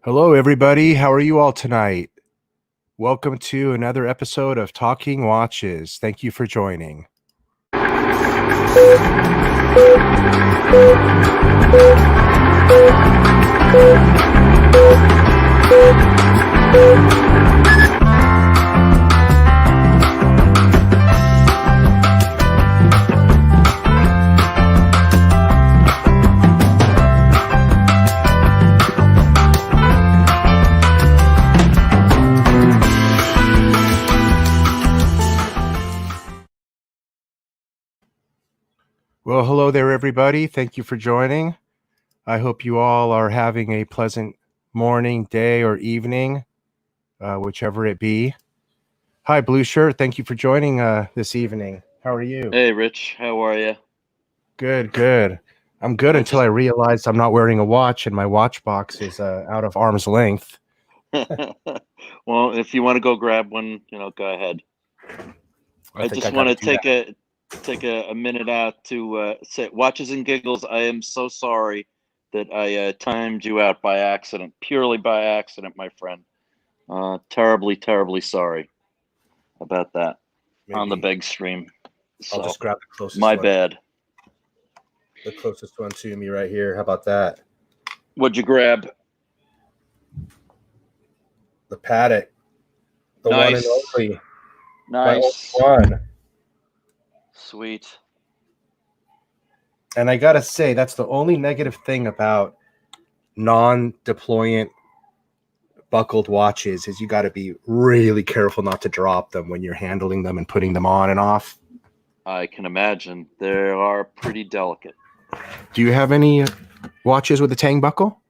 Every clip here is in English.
Hello, everybody. How are you all tonight? Welcome to another episode of Talking Watches. Thank you for joining. Well, hello there, everybody. Thank you for joining. I hope you all are having a pleasant morning, day, or evening, whichever it be. Hi, Blueshirt. Thank you for joining this evening. How are you? Hey, Rich. How are you? Good. I'm good until I realized I'm not wearing a watch and my watch box is out of arm's length. Well, if you want to go grab one, go ahead. I just want to take a minute out to say, Watches and Giggles, I am so sorry that I timed you out by accident, purely by accident, my friend. Terribly sorry about that. Maybe on the big stream. I'll just grab the closest one. My one. bad. The closest one to me right here. How about that? What'd you grab? The Paddock. The nice. One and only. Nice. My only one. Sweet. And I gotta say, that's the only negative thing about non-deployant buckled watches is you got to be really careful not to drop them when you're handling them and putting them on and off. I can imagine. They are pretty delicate. Do you have any watches with a tang buckle?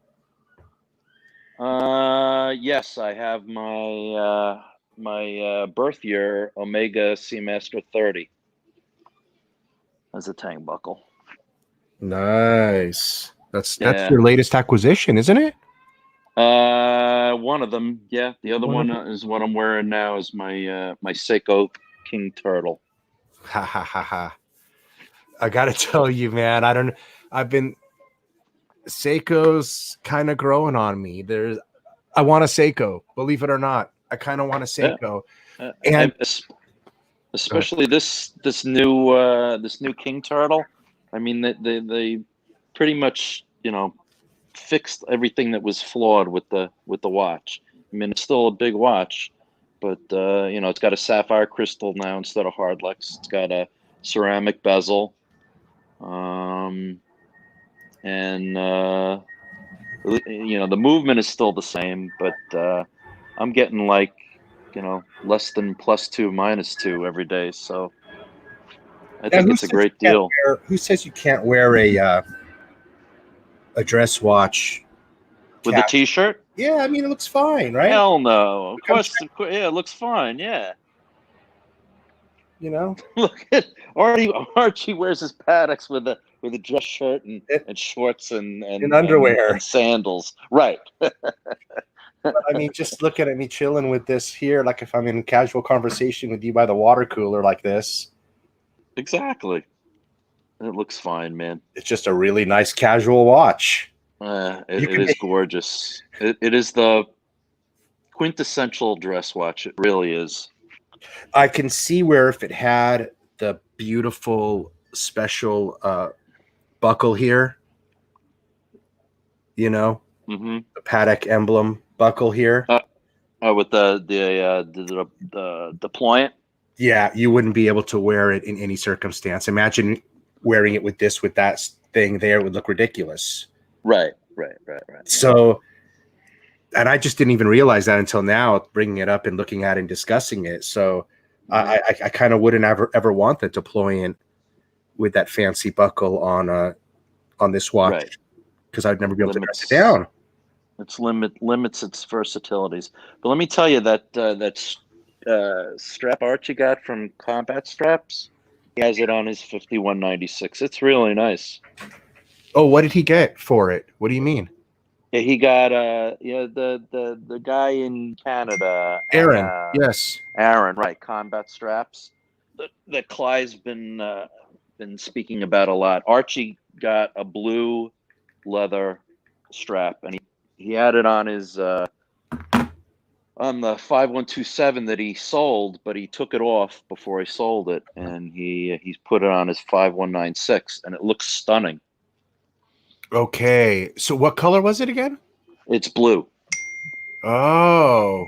Yes, I have my my birth year Omega Seamaster 30 as a tang buckle. Nice. That's your latest acquisition, isn't it? One of them, yeah. The other one is what I'm wearing now. Is my my Seiko King Turtle. Ha. I gotta tell you, man. I've been Seiko's kind of growing on me. I want a Seiko, believe it or not. I kind of want a Seiko, and especially this new King Turtle. I mean, they pretty much fixed everything that was flawed with the watch. I mean, it's still a big watch, but it's got a sapphire crystal now instead of hardlex. It's got a ceramic bezel, and the movement is still the same, but I'm getting like less than +2, -2 every day. So I think it's a great deal. Who says you can't wear a dress watch with a t-shirt? Yeah, I mean, it looks fine, right? Hell no. Of course, yeah, it looks fine. Yeah. Look at Archie wears his Paddocks with a dress shirt and shorts and underwear and sandals. Right. I mean, just looking at me chilling with this here, like if I'm in casual conversation with you by the water cooler like this. Exactly. It looks fine, man. It's just a really nice casual watch. It is gorgeous. It is the quintessential dress watch. It really is. I can see where if it had the beautiful special buckle here, the Paddock emblem buckle here. With the deployant. Yeah, you wouldn't be able to wear it in any circumstance. Imagine wearing it with that thing there. It would look ridiculous. Right. So, and I just didn't even realize that until now, bringing it up and looking at it and discussing it. So I kind of wouldn't ever want the deployant with that fancy buckle on this watch because I'd never be able to dress it down. It's limits its versatilities. But let me tell you that strap Archie got from Combat Straps, he has it on his 5196. It's really nice. Oh, what did he get for it? What do you mean? Yeah, he got the guy in Canada, Aaron. Yes, Aaron. Right, Combat Straps. That Clyve's been speaking about a lot. Archie got a blue leather strap, and he had it on his on the 5127 that he sold, but he took it off before he sold it, and he's put it on his 5196, and it looks stunning. Okay. So what color was it again? It's blue. Oh,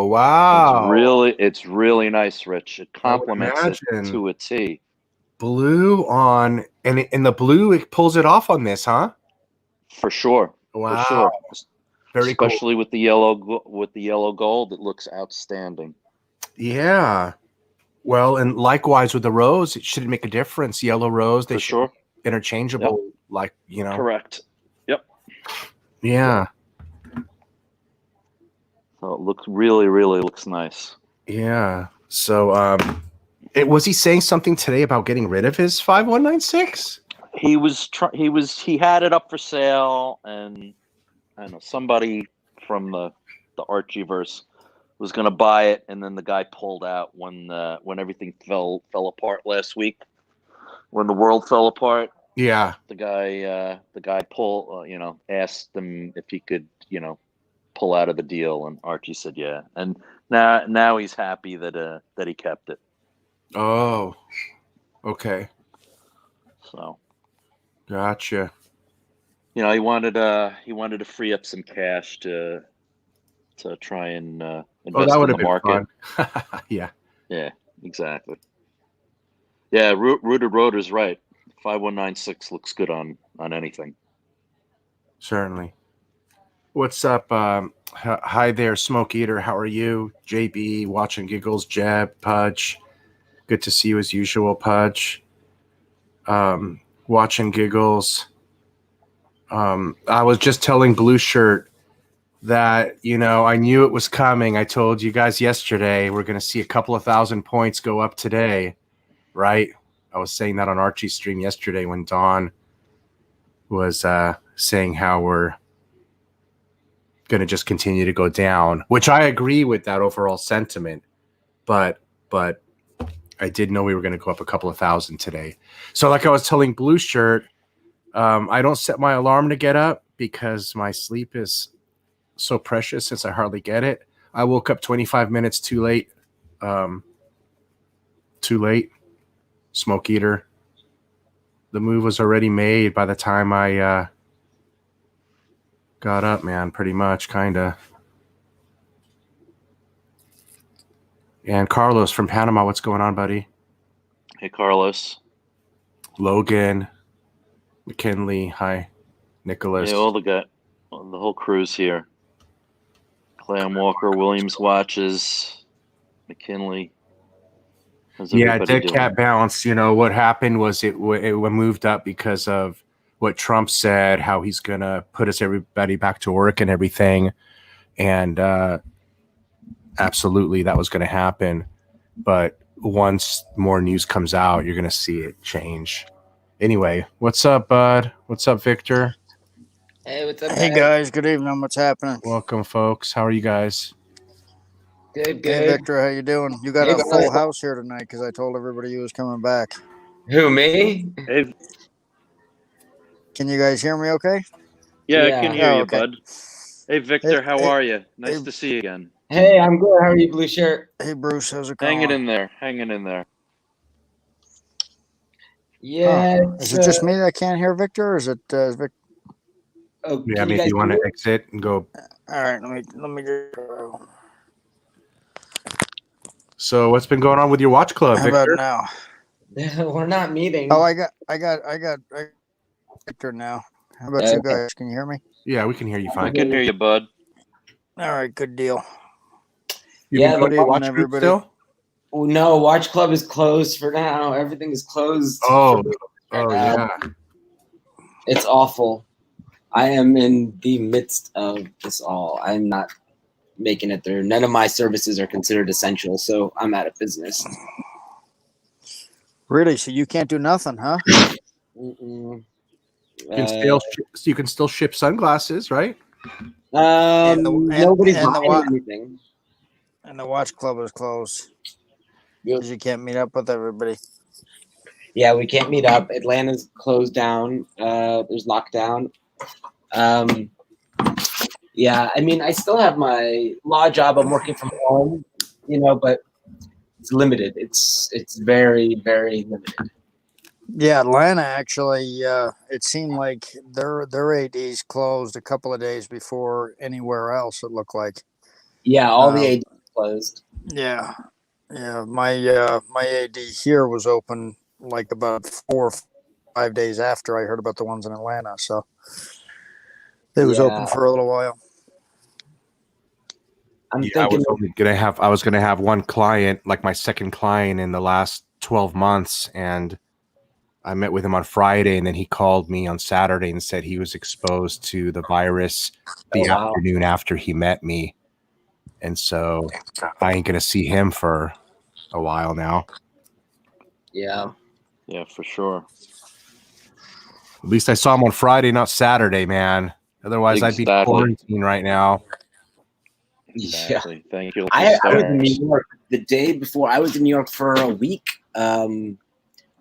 wow. It's really nice, Rich. It complements it imagine. to a T. Blue on, and the blue, it pulls it off on this, huh? For sure. Wow. For sure. Very Especially with the yellow gold, it looks outstanding. Yeah. Well, and likewise with the rose, it should make a difference. Yellow rose, they should be interchangeable, like, you know. Correct. Yep. Yeah. So it looks really looks nice. Yeah. So was he saying something today about getting rid of his 5196? He had it up for sale, and I don't know, somebody from the Archieverse was going to buy it, and then the guy pulled out when everything fell apart last week, when the world fell apart. Yeah. The guy asked him if he could, pull out of the deal, and Archie said yeah, and now he's happy that he kept it. Oh, okay. So, gotcha. he wanted to free up some cash to try and invest in the market. Yeah. Yeah, exactly. Yeah, Rooted Rotor's right. 5196 looks good on anything. Certainly. What's up? Hi there, Smoke Eater. How are you? JB, watching Giggles, Jeb, Pudge. Good to see you as usual, Pudge. Watching Giggles. I was just telling Blueshirt that, I knew it was coming. I told you guys yesterday we're going to see a couple of 1,000 points go up today, right? I was saying that on Archie's stream yesterday when Don was saying how we're going to just continue to go down, which I agree with that overall sentiment, but I did know we were going to go up a couple of 1,000 today. So like I was telling Blueshirt, I don't set my alarm to get up because my sleep is so precious since I hardly get it. I woke up 25 minutes too late. Smoke Eater. The move was already made by the time I got up, man, pretty much, kind of. And Carlos from Panama, what's going on, buddy? Hey, Carlos. Logan, McKinley, hi. Nicholas. Yeah, the whole crew's here. Clam Walker, Williams watches, McKinley. Yeah, dead cat bounce. What happened was it moved up because of what Trump said, how he's going to put everybody back to work and everything. And absolutely that was going to happen. But once more news comes out, you're going to see it change. Anyway, what's up, bud? What's up, Victor? Hey, what's up? Hey, guys. Good evening. What's happening? Welcome, folks. How are you guys? Good. Hey, Victor. How you doing? You got a full house here tonight because I told everybody you was coming back. Who, me? Hey. Can you guys hear me okay? Yeah, I can hear you, okay. bud. Hey, Victor, how are you? Nice to see you again. Hey, I'm good. How are you, Blueshirt? Hey, Bruce. How's it going? Hanging in there. Yeah. Is it just me that can't hear Victor, or is it Victor? Oh, yeah, maybe you want to exit and go. All right, let me just go. So what's been going on with your watch club, How Victor? about now? We're not meeting. Oh, I got Victor now. How about you guys? Can you hear me? Yeah, we can hear you fine. I can hear you, bud. All right, good deal. Yeah, the watch group still? No, Watch Club is closed for now. Everything is closed. Yeah. It's awful. I am in the midst of this all. I'm not making it through. None of my services are considered essential, so I'm out of business. Really? So you can't do nothing, huh? Mm-mm. You can still ship sunglasses, right? Nobody's buying anything. And the watch club is closed because you can't meet up with everybody. Yeah, we can't meet up. Atlanta's closed down. There's lockdown. Yeah, I mean, I still have my law job. I'm working from home, but it's limited. It's very, very limited. Yeah, Atlanta actually. It seemed like their ADs closed a couple of days before anywhere else. It looked like. Yeah, all the ADs closed. Yeah, yeah. My AD here was open like about 4 or 5 days after I heard about the ones in Atlanta. So it was open for a little while. I'm thinking I was gonna have one client, like my second client in the last 12 months, and I met with him on Friday, and then he called me on Saturday and said he was exposed to the virus the afternoon after he met me. And so I ain't gonna see him for a while now. Yeah. Yeah, for sure. At least I saw him on Friday, not Saturday, man. Otherwise, I'd be in quarantine right now. Exactly. Yeah. Thank you. I was in New York the day before. I was in New York for a week.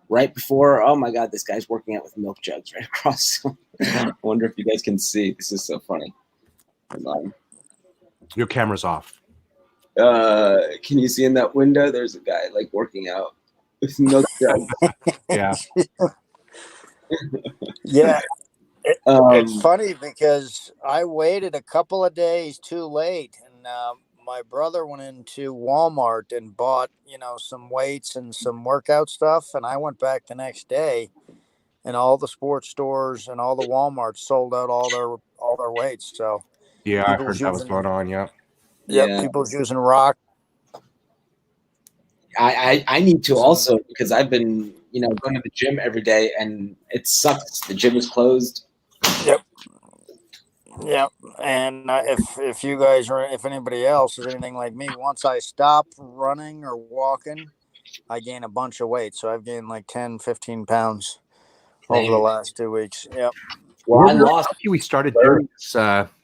Right before. Oh my God, this guy's working out with milk jugs right across. I wonder if you guys can see. This is so funny. Your camera's off. Can you see in that window? There's a guy like working out with milk jugs. Yeah. Yeah. It's funny because I waited a couple of days too late, and my brother went into Walmart and bought, some weights and some workout stuff, and I went back the next day, and all the sports stores and all the Walmarts sold out all their weights. So yeah, I heard that was going on. Yeah. Yeah, people's using rock. I need to also, because I've been going to the gym every day, and it sucks. The gym is closed. Yep. And if you guys or if anybody else is anything like me, once I stop running or walking, I gain a bunch of weight. So I've gained like 10, 15 pounds over the last 2 weeks. Yep. Well, I lost. We started doing this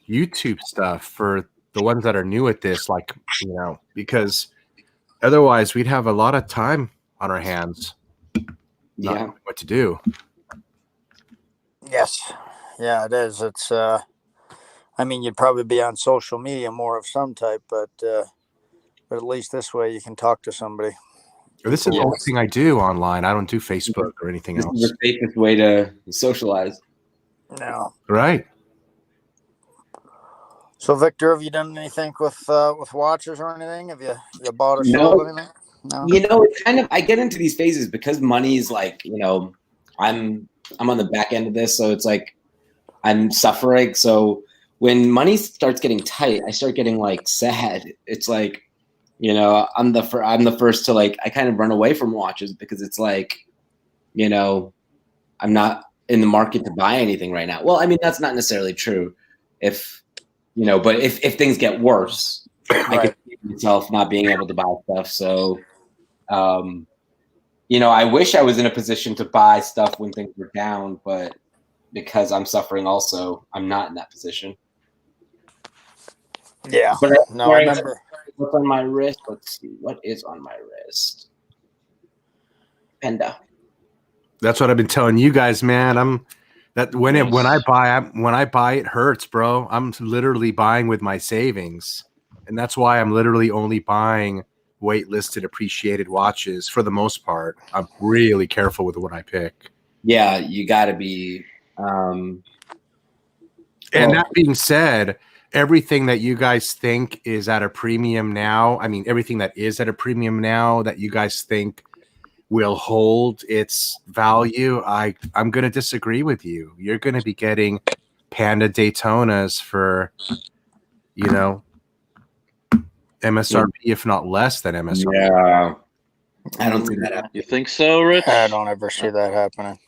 YouTube stuff for the ones that are new at this, because otherwise we'd have a lot of time on our hands. Not knowing what to do. Yes. Yeah, it is. It's I mean, you'd probably be on social media more of some type, but at least this way you can talk to somebody. This is the only thing I do online. I don't do Facebook or anything else. This is the safest way to socialize. No. Right. So, Victor, have you done anything with watches or anything? Have you bought or sold anything? No. It's kind of, I get into these phases because money is like, I'm on the back end of this, so it's like I'm suffering. So when money starts getting tight, I start getting like sad. It's like, I'm the first to like, I kind of run away from watches because it's like, I'm not in the market to buy anything right now. Well, I mean, that's not necessarily true. But if things get worse, I could see myself not being able to buy stuff. So, I wish I was in a position to buy stuff when things were down, but because I'm suffering also, I'm not in that position. Yeah. But I remember. What's on my wrist? Let's see. What is on my wrist? Penda. That's what I've been telling you guys, man. When I buy, it hurts, bro. I'm literally buying with my savings, and that's why I'm literally only buying waitlisted, appreciated watches for the most part. I'm really careful with what I pick. Yeah, you got to be. And that being said, everything that you guys think is at a premium now, I mean, everything that is at a premium now that you guys think will hold its value, I'm going to disagree with you. You're going to be getting Panda Daytonas for, MSRP, if not less than MSRP. Yeah. I don't see that happening. You think so, Rich? I don't ever see that happening.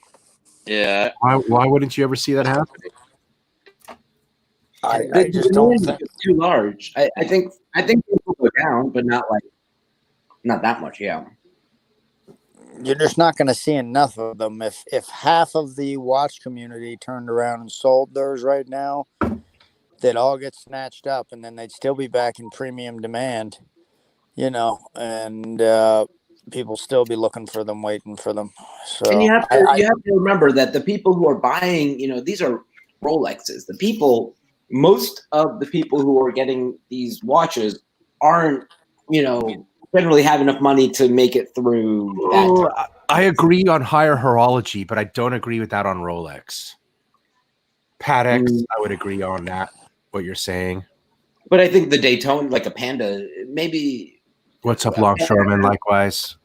Yeah. Why wouldn't you ever see that happening? I just don't think it's too large. I think it will go down, but not that much. Yeah. You're just not going to see enough of them. If half of the watch community turned around and sold theirs right now, they'd all get snatched up, and then they'd still be back in premium demand, and people still be looking for them, waiting for them. So and you have to remember that the people who are buying, these are Rolexes. The people most of the people who are getting these watches aren't, generally have enough money to make it through that time. I agree on higher horology, but I don't agree with that on Rolex. Patek, I would agree on that, what you're saying. But I think the Daytona, like a Panda, maybe. What's up, Longshoreman? Likewise.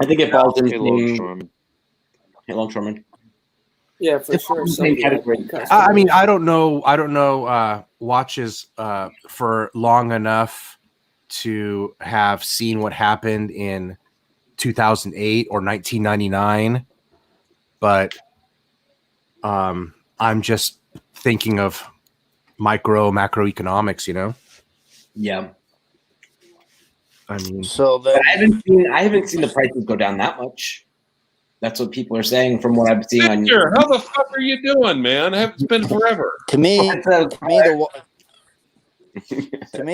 I think it falls into Longshoreman. Yeah, for sure. I mean, I don't know watches for long enough to have seen what happened in 2008 or 1999, but I'm just thinking of macroeconomics, Yeah. I mean, I haven't seen the prices go down that much. That's what people are saying from what I'm seeing on YouTube. How the fuck are you doing, man? It's been forever. To me,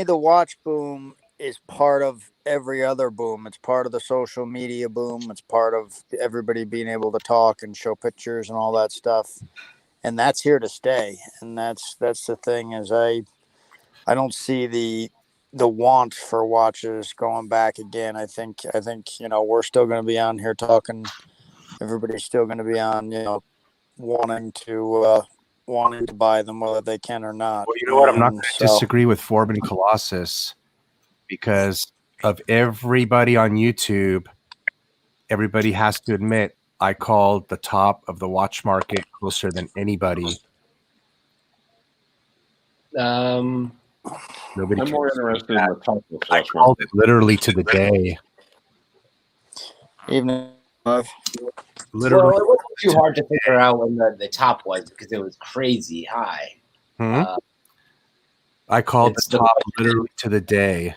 the watch boom is part of every other boom. It's part of the social media boom. It's part of everybody being able to talk and show pictures and all that stuff. And that's here to stay. And that's the thing is I don't see the want for watches going back again. I think we're still going to be on here talking. Everybody's still going to be on, wanting to buy them whether they can or not. Well, you know what? I'm not going to disagree with Forbin Colossus because of everybody on YouTube. Everybody has to admit I called the top of the watch market closer than anybody. I'm more interested in the top of the I called it literally to the day. Evening. Literally, well, it wasn't too hard to figure out when the top was because it was crazy high. I called the top literally to the day.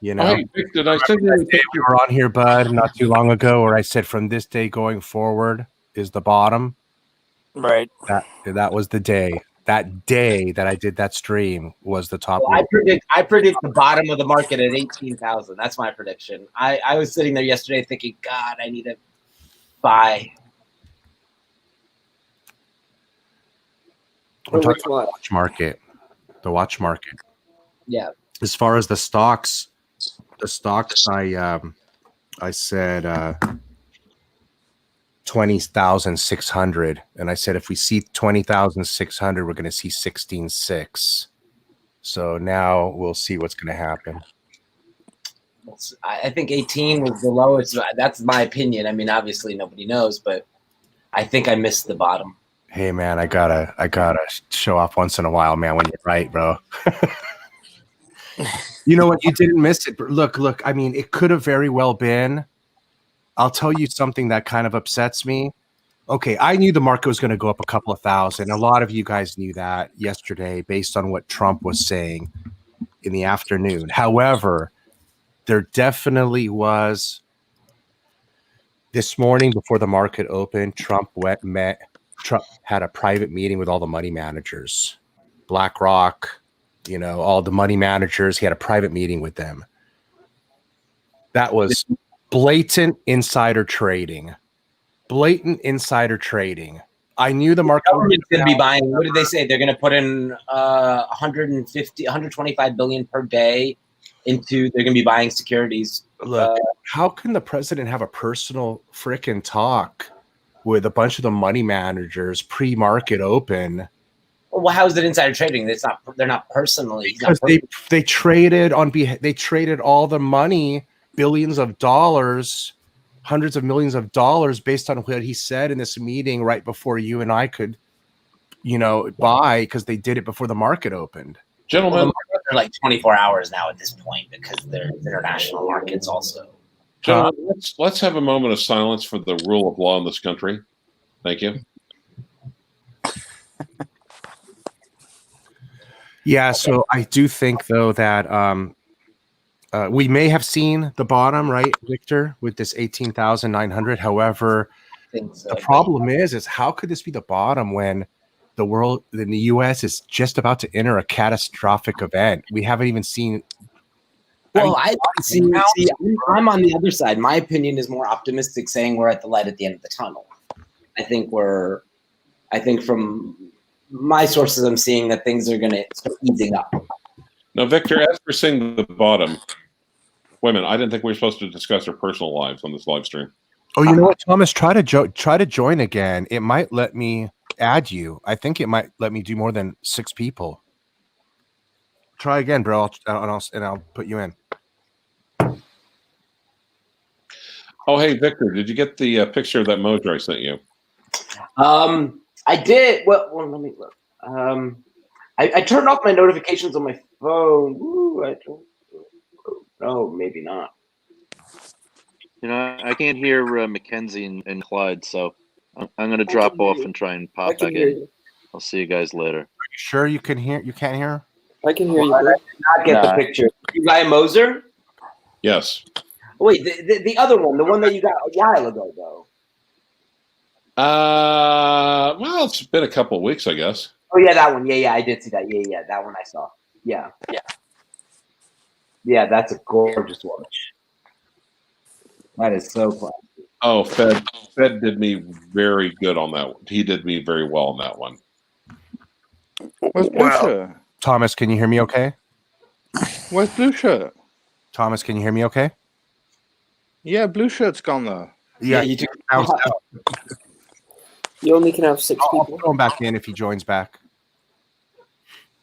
Yeah. Hey, Vic, did I send you we were on here, bud, not too long ago, where I said from this day going forward is the bottom. Right. That was the day. That day that I did that stream was the top. Well, I predict the bottom of the market at 18,000. That's my prediction. I was sitting there yesterday thinking, God, I need to buy. I'm talking about the watch market. The watch market. Yeah. As far as the stocks, I said 20,600, and I said if we see 20,600, we're going to see 16.6. So now we'll see what's going to happen. I think 18 was the lowest. That's my opinion. I mean, obviously nobody knows, but I think I missed the bottom. Hey man, I gotta show off once in a while, man. When you're right, bro. You know what? You didn't miss it. Look. I mean, it could have very well been. I'll tell you something that kind of upsets me. Okay, I knew the market was going to go up a couple of thousand. A lot of you guys knew that yesterday based on what Trump was saying in the afternoon. However, there definitely was this morning before the market opened, Trump had a private meeting with all the money managers, BlackRock, all the money managers. He had a private meeting with them. That was blatant insider trading. I knew the market was going to be buying. What did they say? They're going to put in 125 billion per day into. They're going to be buying securities. Look, how can the president have a personal frickin' talk with a bunch of the money managers pre-market open? Well, how is it insider trading? They're not personally. Because they traded they traded all the money, billions of dollars, hundreds of millions of dollars, based on what he said in this meeting right before you and I could, buy, because they did it before the market opened. Gentlemen, they're like 24 hours now at this point because they're international markets also. Gentlemen, let's have a moment of silence for the rule of law in this country. Thank you. Yeah, so I do think, though, that we may have seen the bottom, right, Victor, with this 18,900. However, the problem is how could this be the bottom when the world in the U.S. is just about to enter a catastrophic event? We haven't even seen. Well, I'm on the other side. My opinion is more optimistic, saying we're at the light at the end of the tunnel. I think from my sources, I'm seeing that things are going to start easing up. Now, Victor, as for seeing the bottom, wait a minute. I didn't think we were supposed to discuss our personal lives on this live stream. Oh, you know what, Thomas? Try to join again. It might let me add you. I think it might let me do more than 6 people. Try again, bro, and I'll put you in. Oh, hey, Victor, did you get the picture of that Moser I sent you? I did. Well, let me look. I turned off my notifications on my phone. Ooh, I don't. Oh, maybe not. I can't hear Mackenzie and Clyde, so I'm going to drop off and try and pop back in. I'll see you guys later. Are you sure you can hear? You can't hear? I can hear you. I did not get the picture. You got a Moser? Yes. Wait, the other one, the one that you got a while ago, though. Well, it's been a couple of weeks, I guess. Oh yeah, that one. Yeah, I did see that. Yeah, that one I saw. Yeah. That's a gorgeous watch. That is so classy. Oh, Fed did me very good on that one. He did me very well on that one. Where's Blueshirt? Thomas, can you hear me okay? Where's Blueshirt? Thomas, can you hear me okay? Yeah, Blueshirt's gone though. Yeah, you do. bounced out. You only can have 6 I'll people. throw him back in if he joins back.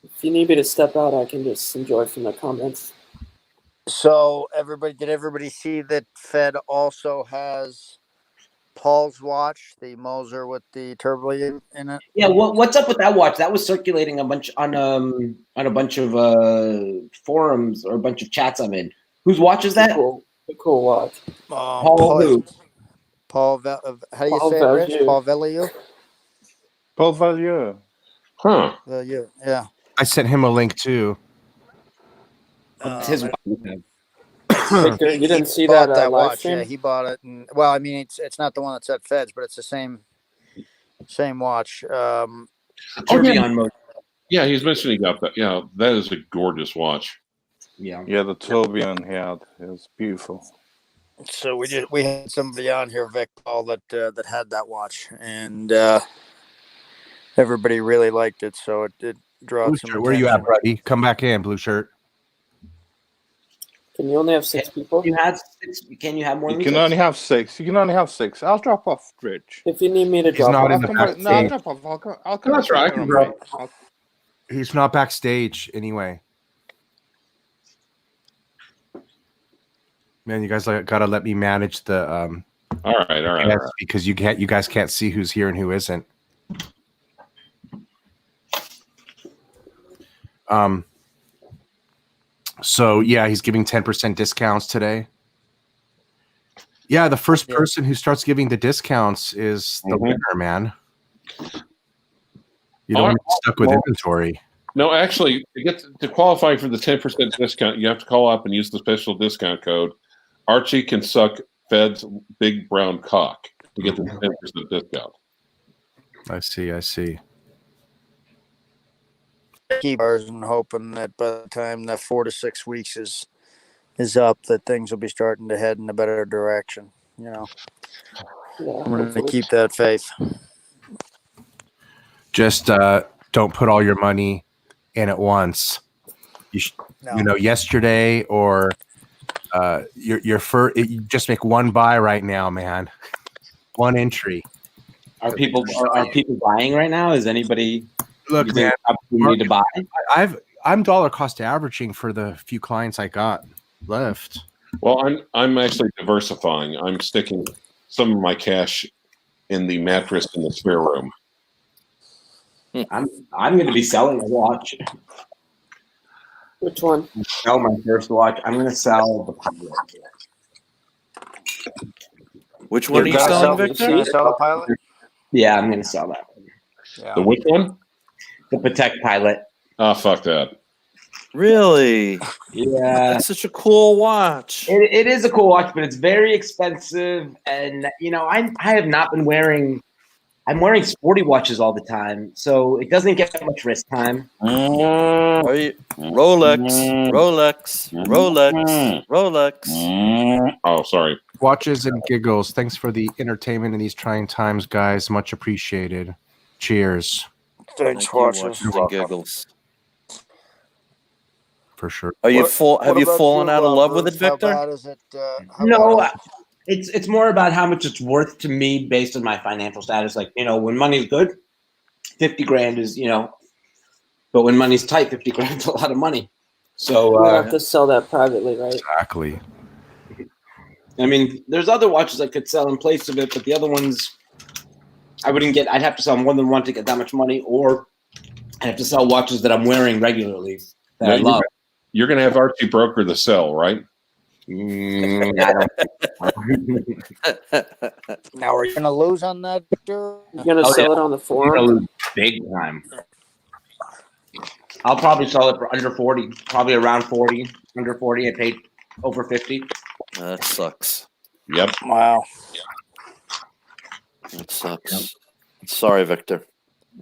If you need me to step out, I can just enjoy from the comments. So did everybody see that Fed also has Paul's watch, the Moser with the tourbillon in it? Yeah, what's up with that watch? That was circulating a bunch on a bunch of forums or a bunch of chats I'm in. Whose watch is that? Cool watch. Paul who? How do you Paul say it, Rich? Vallieu. Paul Vallieu? Paul Vallieu. Huh. Vallieu, yeah. I sent him a link too. It's his watch. Victor, you didn't see bought that, live watch. stream? Yeah, he bought it. And well, I mean, it's not the one that's at Fed's, but it's the same watch. Tourbillon mode. Yeah, he's mentioning he got that. Yeah, that is a gorgeous watch. Yeah. Yeah, the tourbillon he had is beautiful. So we had somebody on here, Vic Paul, that had that watch, and everybody really liked it. So it did draw Blue some shirt, where you at, attention. buddy? Come back in, blue shirt. Can you only have 6 people? You had 6. Can you have more You than can 6? only have 6. You can only have 6. I'll drop off, Rich. If you need me to drop not off, in the I'll come back. No, I'll backstage. drop off. I'll come That's back right, I later can on, drop. mate. He's not backstage anyway. Man, you guys gotta let me manage the All right. yes, because you guys can't see who's here and who isn't. So yeah, he's giving 10% discounts today. Yeah, the first person who starts giving the discounts is the winner, man. You don't get stuck with inventory. No, actually, to qualify for the 10% discount, you have to call up and use the special discount code. Archie can suck Fed's big brown cock to get the 10% discount. I see. Keep ours and hoping that by the time that 4 to 6 weeks is up, that things will be starting to head in a better direction. yeah, I'm going to hopefully. keep that faith. Just don't put all your money in at once. Yesterday or your first. You just make one buy right now, man. One entry. Are people buying right now? Is anybody Look, man, opportunity to buy? I'm dollar cost averaging for the few clients I got left. Well, I'm actually diversifying. I'm sticking some of my cash in the mattress in the spare room. I'm going to be selling a watch. Which one? Sell my first watch. I'm going to sell the Pilot. Which one are you selling, Victor? Sell the Pilot? Yeah, I'm going to sell that one. Yeah. The which one? The Patek Pilot. Oh, fuck that. Really? Yeah. That's such a cool watch. It is a cool watch, but it's very expensive. And, I have not been wearing – I'm wearing sporty watches all the time, so it doesn't get much wrist time. Rolex. Oh, sorry. Watches and giggles. Thanks for the entertainment in these trying times, guys. Much appreciated. Cheers. Thanks, Thank you, watches. watches and giggles. For sure. Are you What Have you about fallen you, out of love with it, Bruce? How Victor? bad is it? How No, bad it's more about how much it's worth to me based on my financial status. Like, when money's good, 50 grand is, but when money's tight, 50 grand is a lot of money. So You have to sell that privately, right? Exactly. I mean, there's other watches I could sell in place of it, but the other ones I wouldn't get. I'd have to sell more than one to get that much money, or I'd have to sell watches that I'm wearing regularly that I love. You're going to have Archie broker the sell, right? I don't. Now, are you going to lose on that, Victor? You're gonna sell it on the forum? Big time. I'll probably sell it for under 40, probably around 40. Under 40, I paid over 50. That sucks. Yep. Wow. That sucks. Sorry, Victor.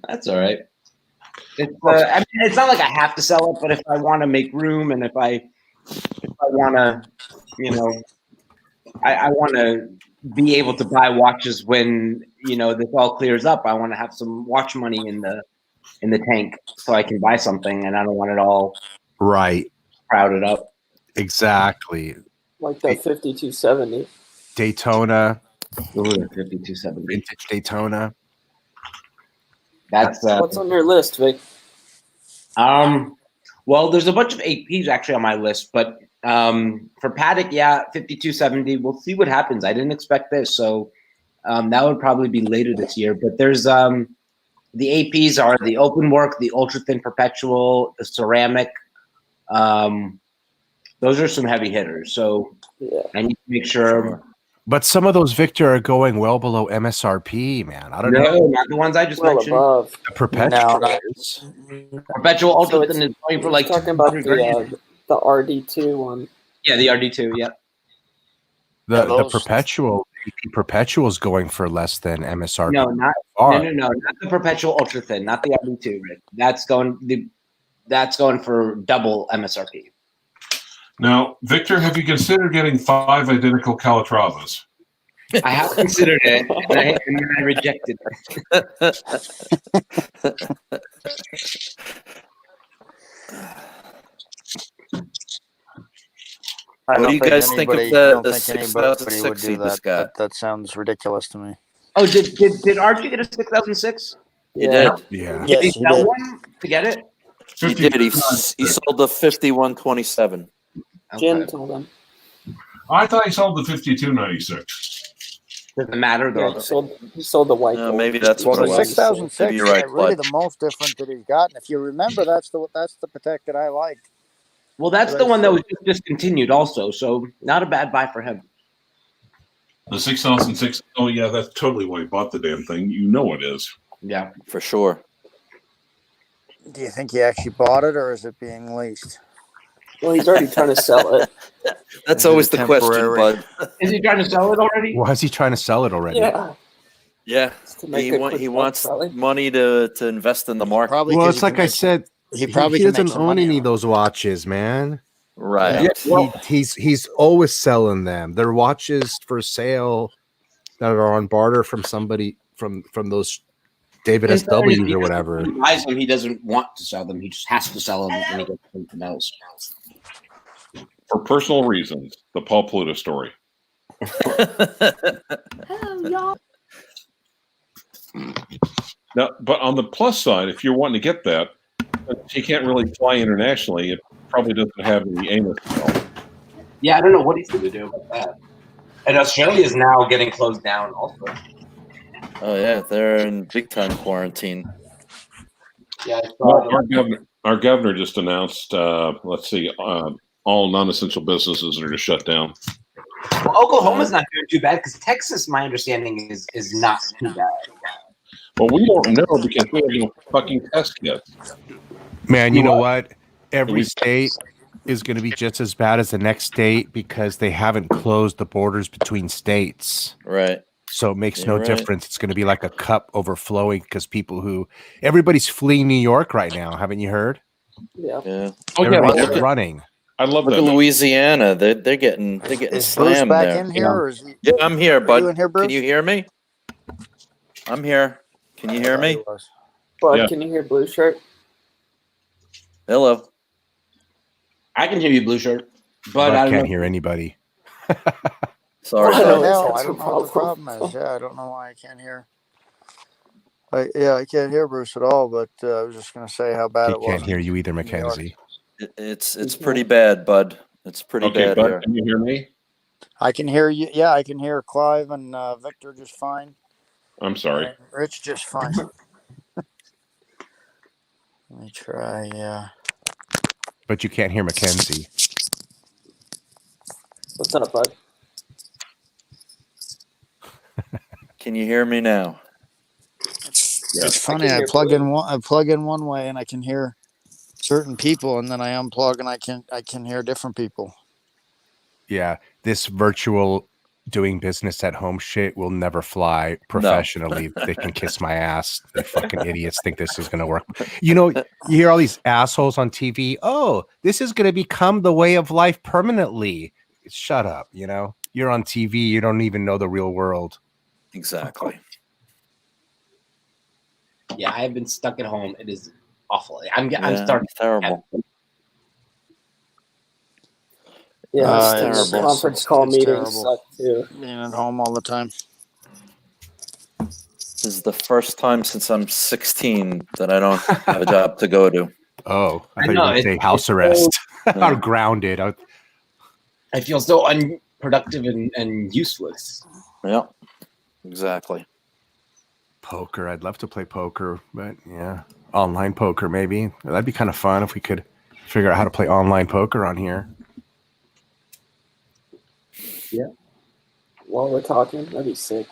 That's all right. It's I mean, it's not like I have to sell it, but if I want to make room and if I want to, I want to be able to buy watches when this all clears up. I want to have some watch money in the tank so I can buy something, and I don't want it all Right. crowded up. Exactly. Like that 5270. Daytona. Ooh, 5270. Vintage Daytona. That's What's on your list, Vic? well, there's a bunch of APs actually on my list, but for Paddock, 5270. We'll see what happens. I didn't expect this, so that would probably be later this year. But there's the APs are the open work, the ultra thin perpetual, the ceramic. Those are some heavy hitters. So I need to make sure. But some of those, Victor, are going well below MSRP, man. I don't know. No, not the ones I just Well mentioned. above. The perpetual. Perpetual ultra So thin is going for like talking about 200 grand. the RD2 one. Yeah, the RD2. Yep. The perpetual is going for less than MSRP. No, not the perpetual ultra thin, not the RD2. Rick. That's going for double MSRP. Now, Victor, have you considered getting 5 identical Calatravas? I have considered it, and then I rejected it. What do you guys think of the 6006 he just got? That sounds ridiculous to me. Oh, did Archie get a 6006? He did. Yeah. Did he Yes, he sell did. one to get it? He did. He sold the 5127. Jim told him. I thought he sold the 5296. Doesn't matter though. Yeah, he sold the white gold. Maybe that's Well, what it the was. 6006 Maybe is you're right, really Bud. the most different that he's gotten. If you remember, that's the Patek that I liked. Well, that's the one that was just discontinued also, so not a bad buy for him. The 6006. Oh, yeah, that's totally why he bought the damn thing. You know it is. Yeah. For sure. Do you think he actually bought it, or is it being leased? Well, he's already trying to sell it. That's always the question, Temporary. Bud. Is he trying to sell it already? Why is he trying to sell it already? Yeah. Yeah. To make a quick He buck, wants probably. money to invest in the market. Probably. Well, 'cause it's he like can I make- said. He probably he can make doesn't some own money any on of those watches, man. Right. He's always selling them. They're watches for sale that are on barter from somebody from those David SWs or whatever. He buys them. He doesn't want to sell them. He just has to sell them when he gets something else. For personal reasons. The Paul Pluto story. Hello, y'all. Now, but on the plus side, if you're wanting to get that, he can't really fly internationally. It probably doesn't have any Amos. Yeah, I don't know what he's going to do about that. And Australia is now getting closed down also. Oh yeah, they're in big time quarantine. Yeah, Well, our governor just announced, let's see, all non-essential businesses are to shut down. well, Oklahoma's not doing too bad because Texas, my understanding, is not too bad. Well, we don't know because we have no fucking test yet. Man, you know what? Every state is going to be just as bad as the next state because they haven't closed the borders between states. Right. So it makes You're no right. difference. It's going to be like a cup overflowing because everybody's fleeing New York right now. Haven't you heard? Yeah. Yeah. Oh, yeah, Everybody's look at- running. I love Look that. at Louisiana. They're getting Is Bruce slammed back there. in here, or is he? Yeah, I'm here, Are bud. you in here, Bruce? Can you hear me? I'm here. Can you hear me? Bud, Yeah. can you hear Blueshirt? Hello. I can hear you, Blueshirt, but Bud I don't can't know. hear anybody. Sorry, I know Bud. it's I that's a don't know what the problem. problem is. Yeah, I don't know why I can't hear. I can't hear Bruce at all. But I was just gonna say how bad He it was. can't hear you either, in New York. Mackenzie. It's pretty bad, Bud. It's pretty Okay, bad Bud, here. can you hear me? I can hear you. Yeah, I can hear Clive and Victor just fine. I'm sorry. And Rich just fine. Let me try. Yeah. But you can't hear Mackenzie. What's up, Bud? Can you hear me now? It's funny. can I hear plug Blue. in one. I plug in one way, and I can hear certain people, and then I unplug, and I can hear different people. Yeah, this virtual doing business at home shit will never fly professionally. They can kiss my ass. They fucking idiots think this is going to work. You hear all these assholes on TV. Oh, this is going to become the way of life permanently. Shut up. You're on TV. You don't even know the real world. Exactly. Yeah, I've been stuck at home. It is awful. I'm Yeah, starting. it's terrible. Yeah, It's the terrible. conference call It's meetings terrible. suck too. Being at home all the time. This is the first time since I'm 16 that I don't have a job to go to. Oh, I thought I you were know, going to say it's house so- arrest. Yeah. I'm grounded. I feel so unproductive and useless. Yeah, exactly. Poker. I'd love to play poker, but yeah, online poker maybe. That'd be kind of fun if we could figure out how to play online poker on here. While we're talking, that'd be sick.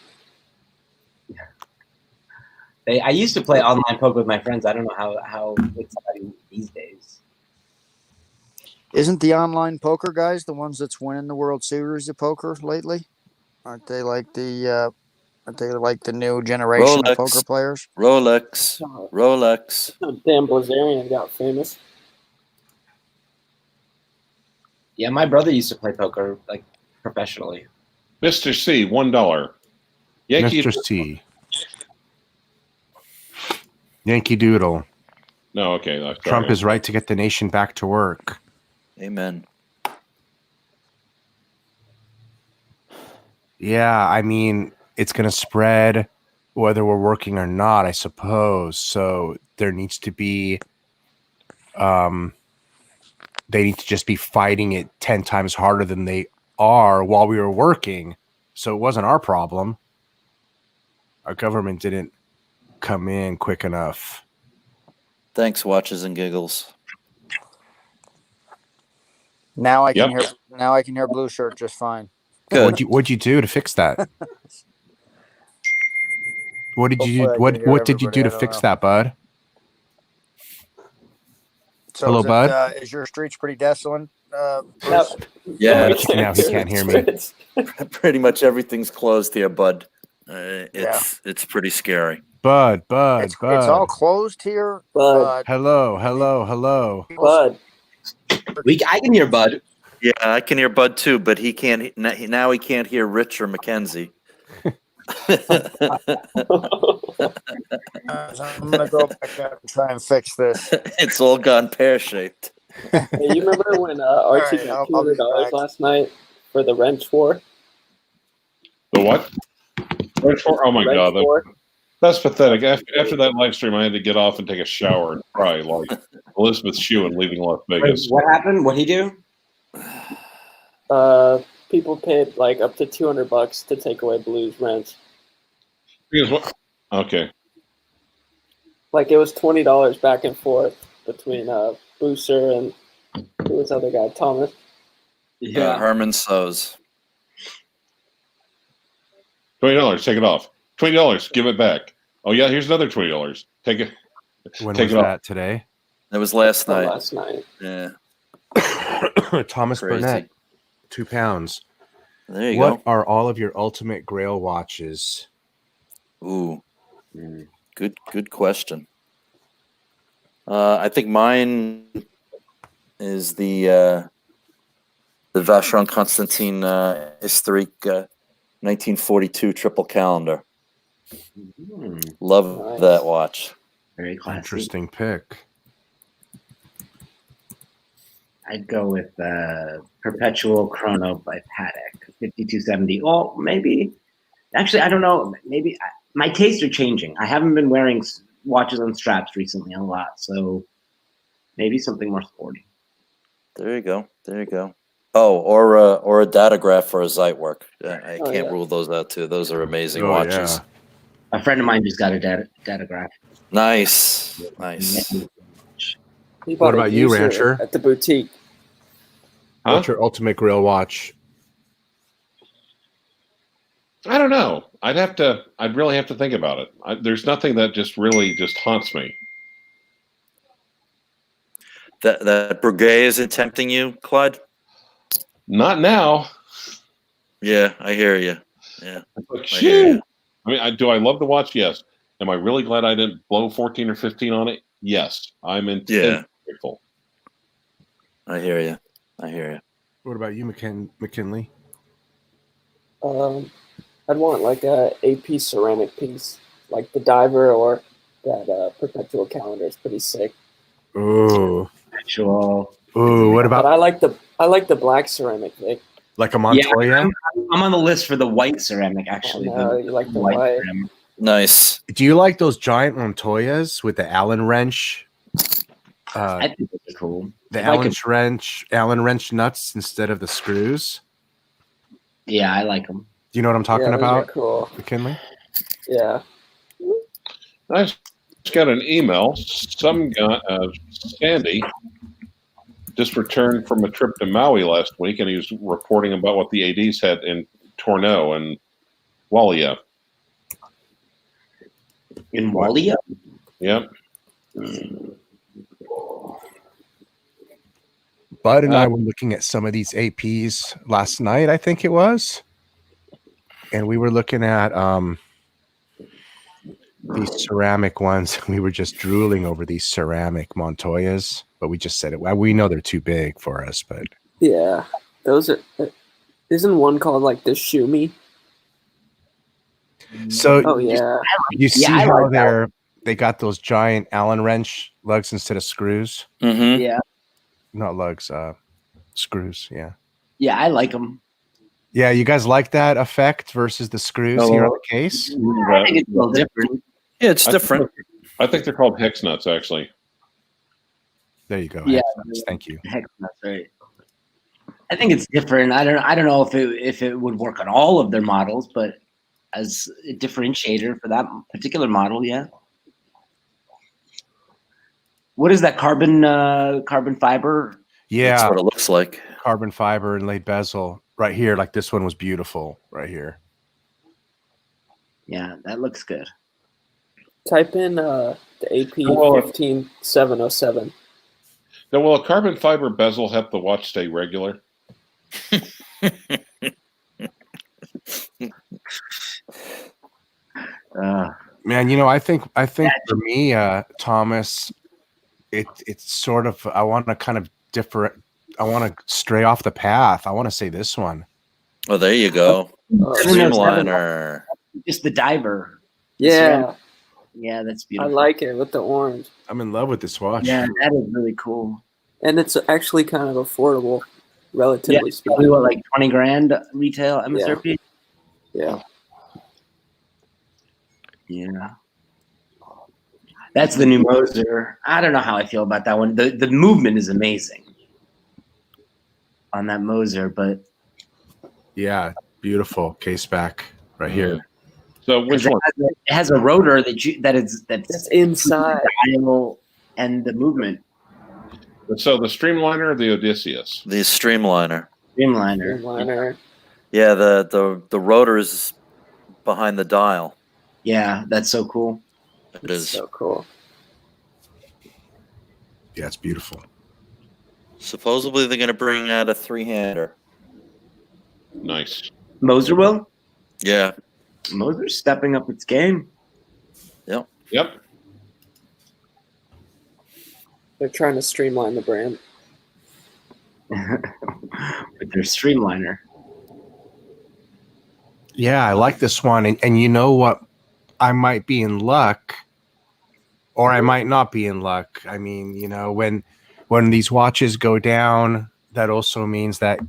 I used to play online poker with my friends. I don't know how it's these days. Isn't the online poker guys the ones that's winning the World Series of poker lately? Aren't they like the new generation of Rolex. poker players? Rolex. Damn, Blazarian got famous. Yeah, my brother used to play poker like professionally. Mr. C, $1. Yankee. Mr. C. Yankee Doodle. No, okay. Sorry. Trump is right to get the nation back to work. Amen. Yeah, I mean, it's going to spread whether we're working or not, I suppose. So there needs to be, they need to just be fighting it 10 times harder than they are while we were working. So it wasn't our problem. Our government didn't come in quick enough. Thanks, watches and giggles. Now I can Yep. hear Blueshirt just fine. Good. What'd you do to fix that? What did you Hopefully I do? can hear What did you do everybody. to I don't fix know. that, bud? So Hello, bud? Is your streets pretty desolate? Bruce? Yep. Yeah, Now he can't hear me. pretty much everything's closed here, Bud. It's pretty scary. Bud. It's all closed here. Bud. Hello. Bud. I can hear Bud. Yeah, I can hear Bud too, but he can't. Now he can't hear Rich or Mackenzie. I'm gonna go back out and try and fix this. It's all gone pear-shaped. Hey, you remember when Archie right, got I'll be $200 back. last night for the wrench war? The what? Oh my God, that's pathetic. After that live stream, I had to get off and take a shower and cry like Elizabeth Shue and leaving Las Vegas. What happened? What'd he do? People paid like up to $200 to take away Blue's wrench. Because what? Okay. Like it was $20 back and forth between Booster and who was the other guy, Thomas. Herman Sows. $20. Take it off. $20. Give it back. Oh yeah, here's another $20. Take it. When Take was it off. that? Today? That was last night. Last night. Yeah. Thomas Crazy. Burnett, 2 pounds. There you What are all of your ultimate grail watches? go. Ooh. Good question. I think mine is the Vacheron Constantin Historique 1942 triple calendar. Love Nice. that watch. Very classy. Interesting pick. I'd go with Perpetual Chrono by Patek, 5270. Oh, maybe. Actually, I don't know. Maybe my tastes are changing. I haven't been wearing watches on straps recently a lot, so maybe something more sporty. There you go. There you go. Oh, or a datograph for a Zeitwerk. I can't rule those out too. Those are amazing watches. Yeah. A friend of mine just got a datograph. Nice. Nice. He What bought a about you, user Rancher? At the boutique. Huh? What's your ultimate grill watch? I don't know. I'd really have to think about it. There's nothing that just really just haunts me. That Breguet isn't tempting you, Clyde? Not now. Yeah, I hear you. Yeah. But I hear you. shit. I mean, do I love the watch? Yes. Am I really glad I didn't blow 14 or 15 on it? Yes. I'm intensely grateful. I hear you. I hear you. What about you, McKinley? I'd want like a AP ceramic piece, like the diver or that perpetual calendar is pretty sick. Ooh. Perpetual. Ooh, what But about I like the black ceramic, Vic. like a Montoya? Yeah, I'm on the list for the white ceramic, actually. No, you like the white. ceramic. Nice. Do you like those giant Montoyas with the Allen wrench? I think those are cool. The If I Allen wrench nuts instead of the screws. Yeah, I like them. Do you know what I'm talking Yeah, those are about, cool. McKinley? Yeah. I just got an email. Some guy, Sandy, just returned from a trip to Maui last week, and he was reporting about what the ADs had in Torno and Walia. In Walia? Yep. Bud and I were looking at some of these APs last night, I think it was. And we were looking at these ceramic ones. We were just drooling over these ceramic Montoyas, but we just said it. Well, we know they're too big for us, but Yeah. Those are. Isn't one called like the Shumi? so Oh yeah. you see I how like they got those giant Allen wrench lugs instead of screws? Mm-hmm. Yeah. Not lugs, screws. Yeah. Yeah, I like them. Yeah, you guys like that effect versus the screws here on the case? I think it's a little different. Yeah, it's different. I think they're called hex nuts, actually. There you go. Yeah. Thank you. Heck, that's right. I think it's different. I don't know if it would work on all of their models, but as a differentiator for that particular model, yeah. What is that carbon fiber? Yeah, That's what it looks like. carbon fiber inlaid bezel right here. Like this one was beautiful right here. Yeah, that looks good. Type in the AP Well, 15707. Now, will a carbon fiber bezel help the watch stay regular? Man, I think for me, Thomas, it's sort of I want to kind of different. I want to stray off the path. I want to say this one. Oh, there you go. Streamliner. Just the diver. Yeah, Yeah, that's I beautiful. like it with the orange, I'm in love with this watch. Yeah, that is really cool. and it's actually kind of affordable, relatively Probably speaking. what, like 20 grand retail MSRP? Yeah. Yeah. That's the new Moser. I don't know how I feel about that one. The movement is amazing on that Moser, but Yeah, beautiful case back right here. So which one? it has a rotor that's That's inside. the dial and the movement. So the Streamliner or the Odysseus? The Streamliner. Streamliner. Streamliner. Yeah, the rotor is behind the dial. Yeah, that's so cool. It is. So cool. Yeah, it's beautiful. Supposedly they're going to bring out a 3-hander. Nice. Moser will? Yeah. Moser's stepping up its game. Yep. They're trying to streamline the brand. With their Streamliner. Yeah, I like this one, and you know what? I might be in luck or I might not be in luck. I mean, you know, when these watches go down, that also means that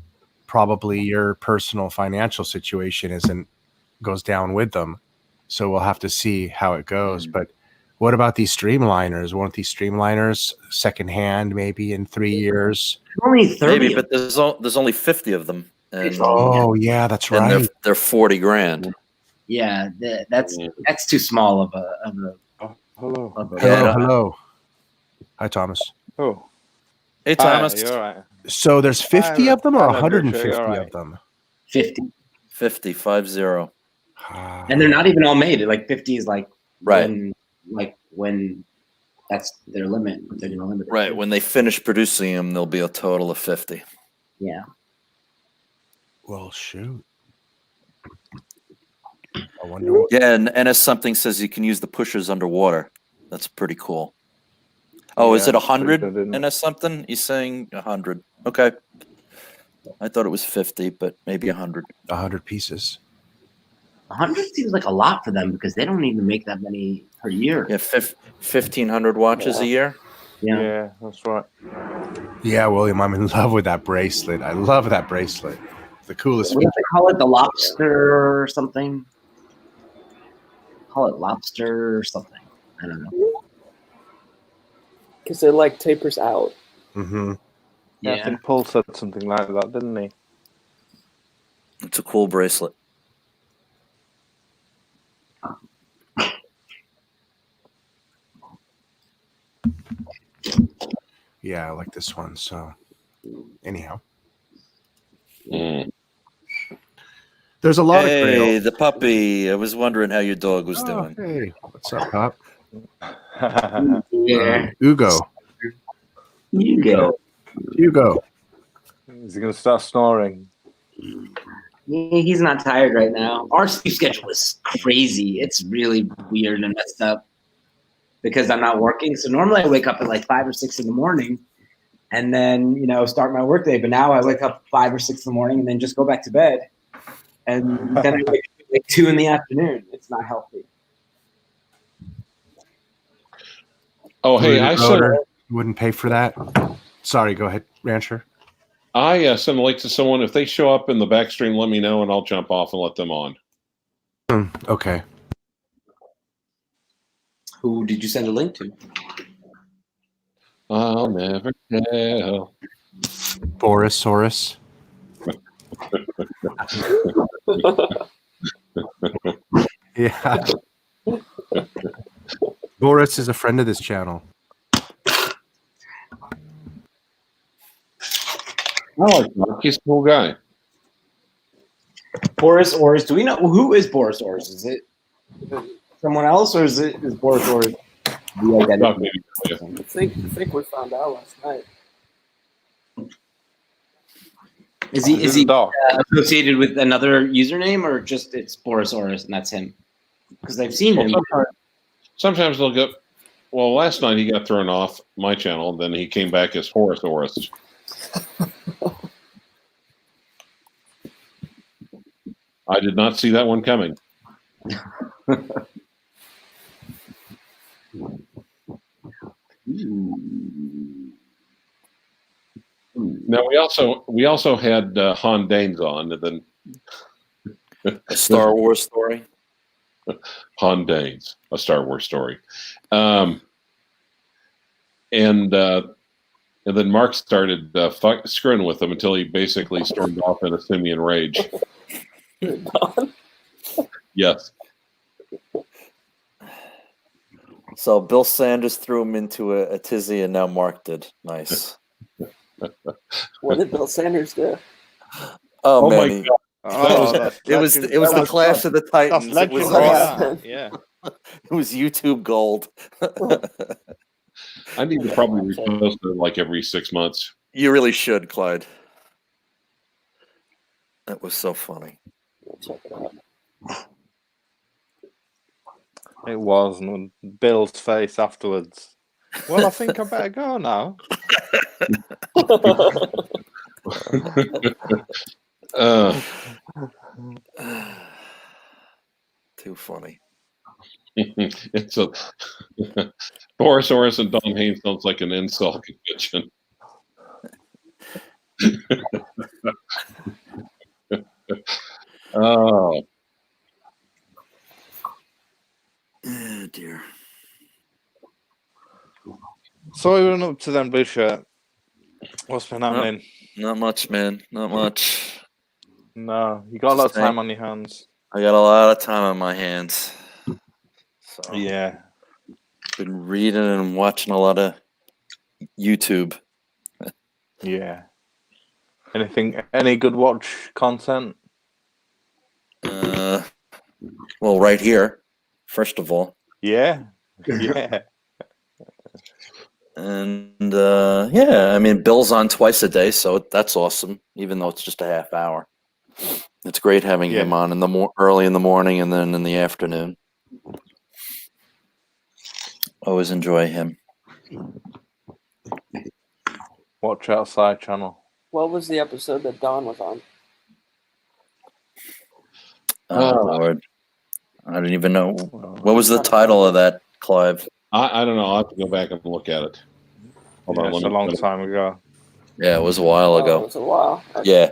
probably your personal financial situation goes down with them. So we'll have to see how it goes. But what about these streamliners? Won't these streamliners secondhand maybe in 3 years? Only 30. Maybe, but there's only 50 of them. And, Oh yeah, that's and right. they're 40 grand. Yeah, that's too small of a. Hello. Hello. Hi, Thomas. Oh. Hey, Hi, Thomas. you're right. So there's 50 of them or I'm not 150 sure, you're right. of them? 50. 50. And they're not even all made. Like 50 is like Right. when that's their limit. They're gonna limit it. Right. When they finish producing them, there'll be a total of 50. Yeah. Well, shoot. I wonder. Yeah, and NS something says you can use the pushers underwater. That's pretty cool. Oh, is Yeah, it 100? pretty good, isn't it? NS something? He's saying 100. Okay. I thought it was 50, but maybe 100. 100 pieces. 100 seems like a lot for them because they don't even make that many per year. Yeah, 1,500 watches a year. Yeah, that's right. Yeah, William, I'm in love with that bracelet. I love that bracelet. The coolest. What do they call it? The lobster or something? Call it lobster or something. I don't know. Because it like tapers out. Mm-hmm. Yeah. I think Paul said something like that, didn't he? It's a cool bracelet. Yeah, I like this one. So, anyhow, there's a lot of Hey, Grail. the puppy. I was wondering how your dog was doing. Hey, what's up, Pop? Yeah. Ugo. Hugo. Is he going to start snoring? He's not tired right now. Our sleep schedule is crazy. It's really weird and messed up because I'm not working. So normally I wake up at like 5 or 6 in the morning and then, start my workday. But now I wake up 5 or 6 in the morning and then just go back to bed. And then I wake up at like 2 in the afternoon. It's not healthy. Oh, hey, I wouldn't pay for that. Sorry, go ahead, Rancher. I send a link to someone. If they show up in the back stream, let me know, and I'll jump off and let them on. Okay. Who did you send a link to? I'll never tell. Borosaurus. Yeah. Boris is a friend of this channel. I like Mark. He's a cool guy. Boris Oris. Do we know who is Boris Oris? Is it someone else, or is Boris Oris the identity? I think we found out last night. Is he associated with another username, or just it's Boris Oris and that's him? Because I've seen him. Sometimes they'll go. Well, last night he got thrown off my channel. Then he came back as Horace Oris. I did not see that one coming. Now we also had Han Danes on, and then A Star Wars story. Han Danes, a Star Wars story, and then Mark started screwing with him until he basically stormed off in a simian rage. Yes. So Bill Sanders threw him into a tizzy, and now Mark did. Nice. What did Bill Sanders do? Oh man, my God. It was the Clash of the Titans. It was awesome. Yeah. It was YouTube gold. I need to probably repost it like every 6 months. You really should, Clyde. That was so funny. Check it out. It was, and Bill's face afterwards. Well, I think I better go now. Too funny. It's a Boris Orris and Don Haynes sounds like an insult convention. Oh dear. So what have you been up to then, Blueshirt? What's been happening? Not much, man. Not much. No, you got a lot of time on your hands. I got a lot of time on my hands. So Yeah. been reading and watching a lot of YouTube. Yeah. Any good watch content? Well, right here, first of all. Yeah. Yeah. And yeah, I mean, Bill's on twice a day, so that's awesome, even though it's just a half hour. It's great having him on in the early in the morning and then in the afternoon. Always enjoy him. Watch Outside channel. What was the episode that Don was on? Oh, Lord. I don't even know. What was the title of that, Clive? I don't know. I'll have to go back and look at it. Hold on, It's a long time ago. Yeah, it was a while ago. It was a while. Yeah.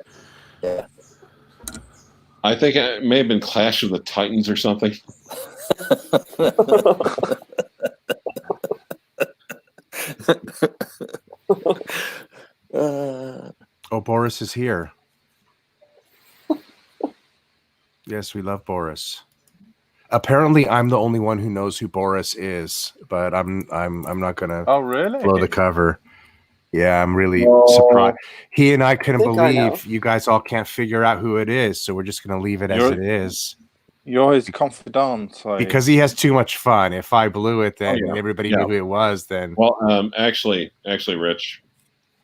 Yeah. I think it may have been Clash of the Titans or something. Oh, Boris is here. Yes, we love Boris. Apparently, I'm the only one who knows who Boris is, but I'm not gonna. Oh, really? Blow the cover. Yeah, I'm really surprised. He and I couldn't believe you guys all can't figure out who it is, so we're just gonna leave it as it is. You're his confidant. Like... Because he has too much fun. If I blew it, then everybody knew who it was. Then, well, actually, Rich,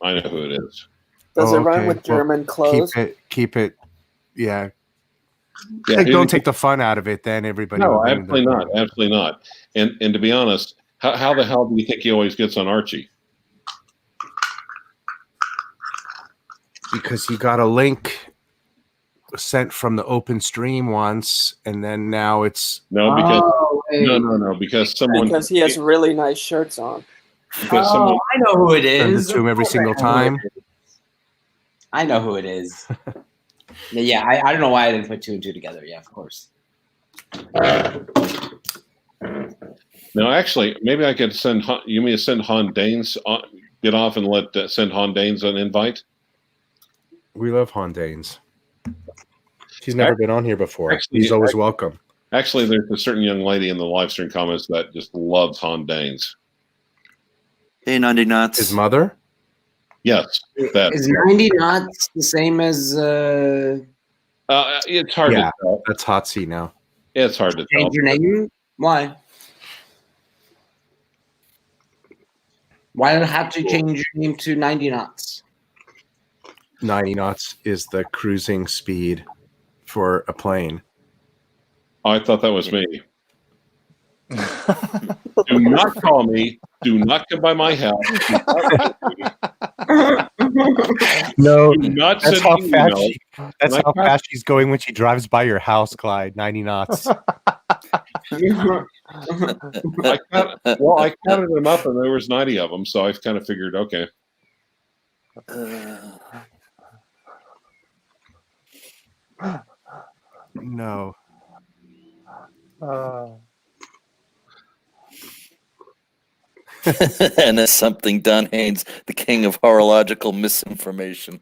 I know who it is. Does it rhyme with German clothes? Keep it. Yeah. Like, don't take the fun out of it. Then everybody. No, absolutely not. Absolutely not. And to be honest, how the hell do you think he always gets on Archie? Because you got a link sent from the open stream once, and then now it's no, because he has really nice shirts on. Because I know who it is. Sends it to him every single time. I know who it is. Yeah, I don't know why I didn't put two and two together. Yeah, of course. No, actually, maybe I could send. You mean to send Han Danes get off and send Han Danes an invite? We love Han Danes. She's never been on here before. He's always welcome. Actually, there's a certain young lady in the live stream comments that just loves Han Danes. Hey, 90 knots. His mother? Yes. Is 90 knots the same as... it's hard to tell. That's hot seat now. Yeah, it's hard to tell. Change your name? Why? Why did I have to change your name to 90 knots? 90 knots is the cruising speed for a plane. Oh, I thought that was me. Do not call me. Do not come by my house. No, that's how fast she's going when she drives by your house, Clyde. 90 knots. I counted them up, and there was 90 of them, so I kind of figured, okay. No. And that's something Don Haynes, the king of horological misinformation.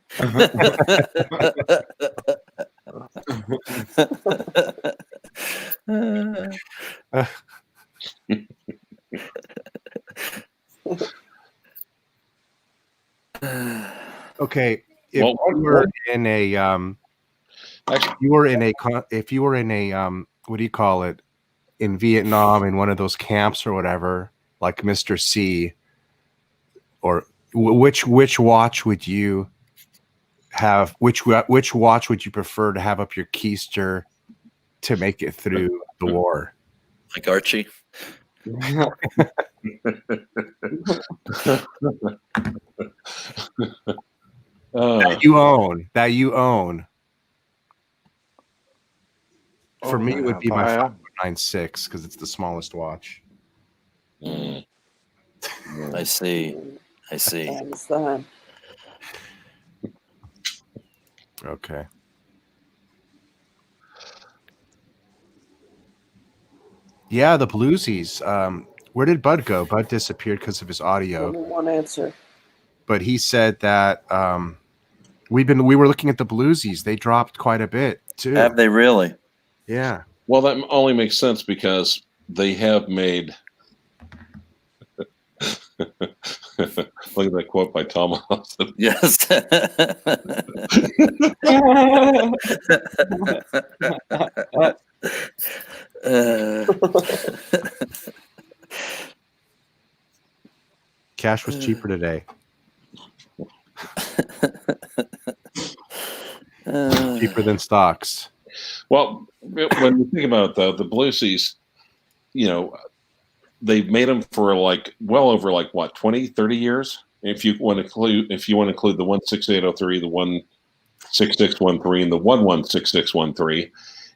Okay, if you were in a what do you call it, in Vietnam, in one of those camps or whatever, like Mr. C, or which watch would you have? Which watch would you prefer to have up your keister to make it through the war? Like Archie. That you own. For me, it would be my 596 because it's the smallest watch. I see. Understand. Okay. Yeah, the Bluesies. Where did Bud go? Bud disappeared because of his audio. Only one answer. But he said that we were looking at the Bluesies. They dropped quite a bit too. Have they really? Yeah. Well, that only makes sense because they have made. Look at that quote by Tom Austin. Yes. Cash was cheaper today. Cheaper than stocks. Well, when you think about it, the Bluesies, they've made them for well over 20, 30 years. If you want to include the 16803, the 16613, and the 116613.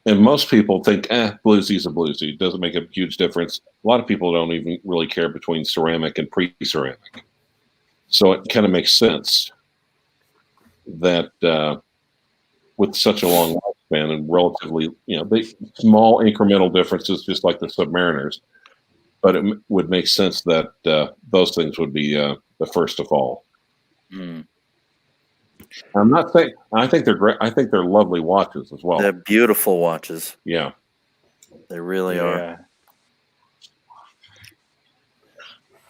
And most people think, Bluesie's a Bluesie. It doesn't make a huge difference. A lot of people don't even really care between ceramic and pre-ceramic. So it kind of makes sense that with such a long lifespan and relatively, small incremental differences, just like the Submariners, but it would make sense that those things would be the first to fall. Mm. I'm not saying I think they're great. I think they're lovely watches as well. They're beautiful watches. Yeah, they really are.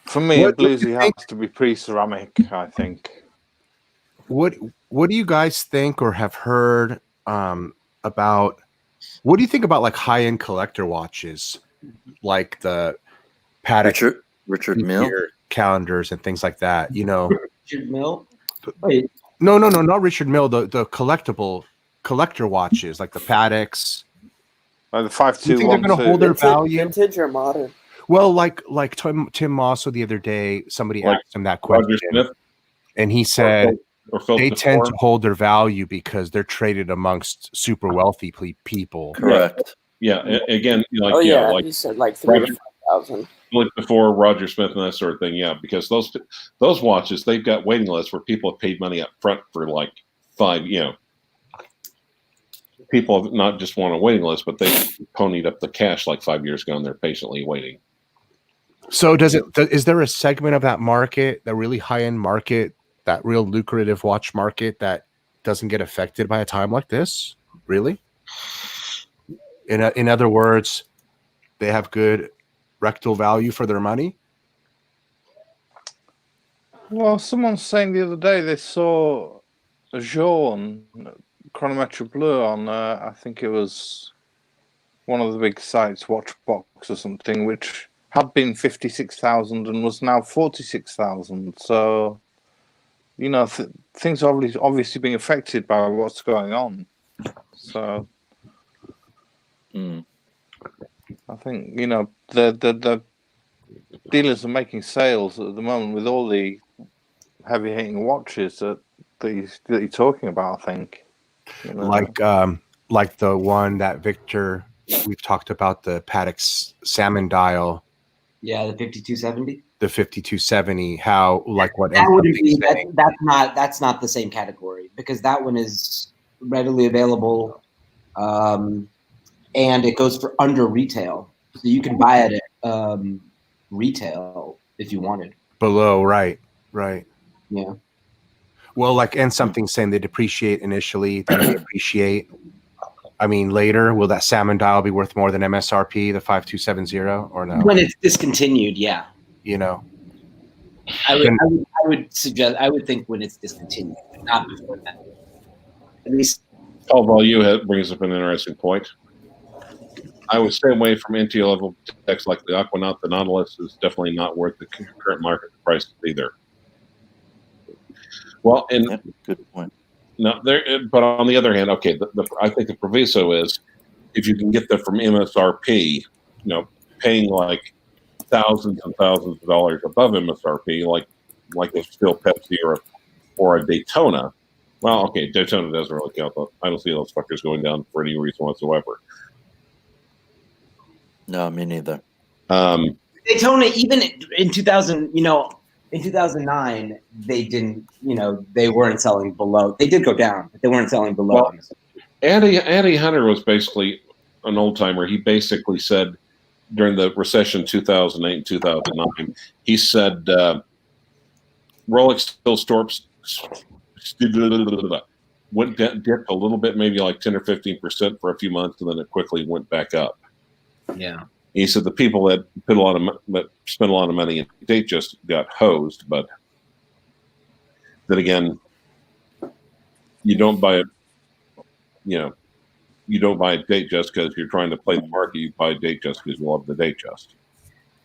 For me, a Bluesy has to be pre-ceramic, I think. What do you guys think or have heard about? What do you think about high-end collector watches, like the Patek Richard Mille calendars and things like that? Richard Mille. Wait. No, not Richard Mille. The collector watches, like the Pateks. Like the 5.2. Do you think they're going to hold their value? Vintage or modern? Well, like Tim Mosso the other day, somebody asked him that question, and he said they tend to hold their value because they're traded amongst super wealthy people. Correct. Yeah. Again, you said 3,000 to 5,000. Like before Roger Smith and that sort of thing, yeah, because those watches, they've got waiting lists where people have paid money up front for 5, people have not just want a waiting list, but they ponied up the cash 5 years ago and they're patiently waiting. So is there a segment of that market, the really high-end market, that real lucrative watch market that doesn't get affected by a time like this? Really? In other words, they have good rectal value for their money? Well, someone's saying the other day they saw a Jaune chronometric blue on, I think it was one of the big sites, Watchbox or something, which had been 56,000 and was now 46,000. So, things are obviously being affected by what's going on. So, I think the dealers are making sales at the moment with all the heavy hitting watches that you're talking about. I think, like the one that Victor, we've talked about, the Patek salmon dial. Yeah, the 5270. The 5270. How what that wouldn't be that's not the same category because that one is readily available. And it goes for under retail. So you can buy it at retail if you wanted. Below, right. Yeah. Well, and something saying they depreciate initially, then they appreciate. I mean, later, will that salmon dial be worth more than MSRP, the 5270, or no? When it's discontinued, yeah. I would think when it's discontinued, not before that. At least. Although you brings up an interesting point. I would stay away from entry-level techs like the Aquanaut. The Nautilus is definitely not worth the current market price either. Well, and good point. No, but on the other hand, okay, I think the proviso is if you can get them from MSRP, paying thousands and thousands of dollars above MSRP, like a Still Pepsi or a Daytona. Well, okay, Daytona doesn't really count. I don't see those fuckers going down for any reason whatsoever. No, me neither. Daytona, even in 2000, in 2009, they didn't, they weren't selling below. They did go down, but they weren't selling below. Well, Andy Hunter was basically an old timer. He basically said during the recession 2008 and 2009, he said Rolex still dipped a little bit, maybe like 10 or 15% for a few months, and then it quickly went back up. Yeah. He said the people that spent a lot of money in Datejust got hosed, but then again, you don't buy it. You don't buy a Datejust because you're trying to play the market. You buy a Datejust because you love the Datejust.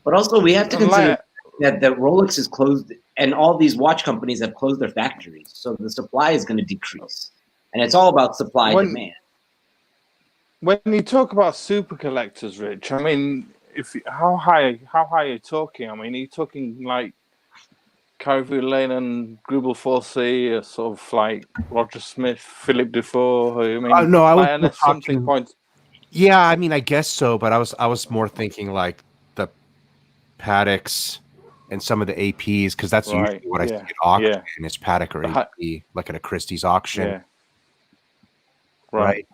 But also, we have to consider that Rolex is closed, and all these watch companies have closed their factories, so the supply is going to decrease, and it's all about supply and demand. When you talk about super collectors, Rich, I mean, how high are you talking? I mean, are you talking like Caribou Lane and Grubel 4C, sort of like Roger Smith, Philip Dufour? I mean, no, I like, was talking. Yeah, I mean, I guess so, but I was more thinking like the Patek's and some of the APs, because that's usually what I see at auction. And it's Patek or AP, like at a Christie's auction. Yeah. Right.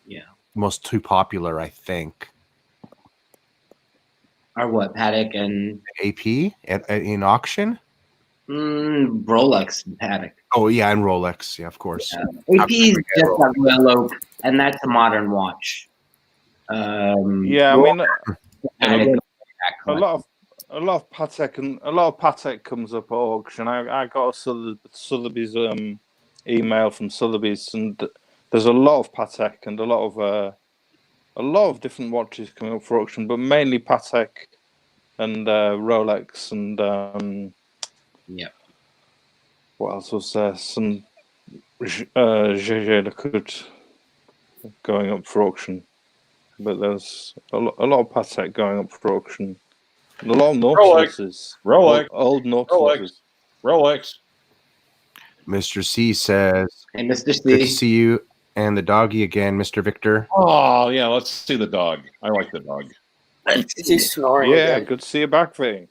Yeah. Most too popular, I think. Are what, Patek and AP in auction? Rolex and Patek. Oh yeah, and Rolex, yeah, of course. Yeah. AP is just a Royal Oak, and that's a modern watch. I mean, a lot of Patek comes up at auction. I got a Sotheby's email from Sotheby's, and there's a lot of Patek and a lot of different watches coming up for auction, but mainly Patek and Rolex and what else was there? Some Jaeger LeCoultre going up for auction, but there's a lot of Patek going up for auction. And a lot of Nautiluses. Rolex. Old Nautiluses. Rolex. Mr. C says, "Hey, Mr. C, good to see you and the doggy again, Mr. Victor." Oh yeah, let's see the dog. I like the dog. Is he snoring? Yeah, again? good to see you back, Vink.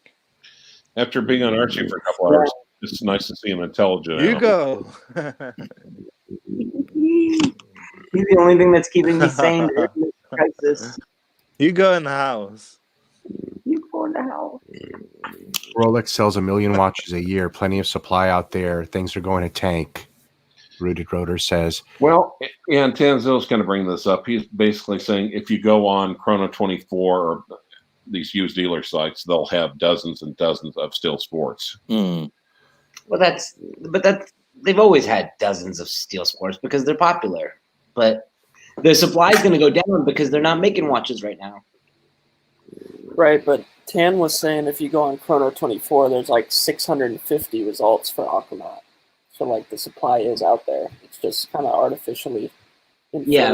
After being on Archie for a couple hours, it's nice to see him intelligent. You go. He's the only thing that's keeping me sane during this crisis. You go in the house. You go in the house. Rolex sells 1 million watches a year. Plenty of supply out there. Things are going to tank. Rooted Rotor says. Well, and Tanzil's going to bring this up. He's basically saying if you go on Chrono 24 or these used dealer sites, they'll have dozens and dozens of Steel Sports. Well, that's they've always had dozens of Steel Sports because they're popular. But the supply is going to go down because they're not making watches right now. Right, but Tan was saying if you go on Chrono 24, there's like 650 results for Aquanaut. So, like, the supply is out there. It's just kind of artificially inflated. Yeah,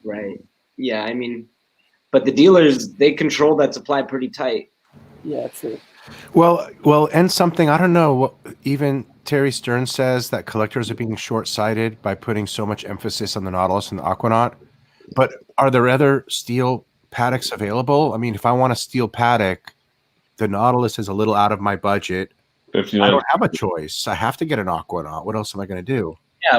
right. Yeah, I mean, but the dealers, they control that supply pretty tight. Yeah, true. Well, and something, I don't know, even Terry Stern says that collectors are being short-sighted by putting so much emphasis on the Nautilus and the Aquanaut. But are there other steel Pateks available? I mean, if I want a steel Patek, the Nautilus is a little out of my budget. I don't have a choice. I have to get an Aquanaut. What else am I going to do? Yeah,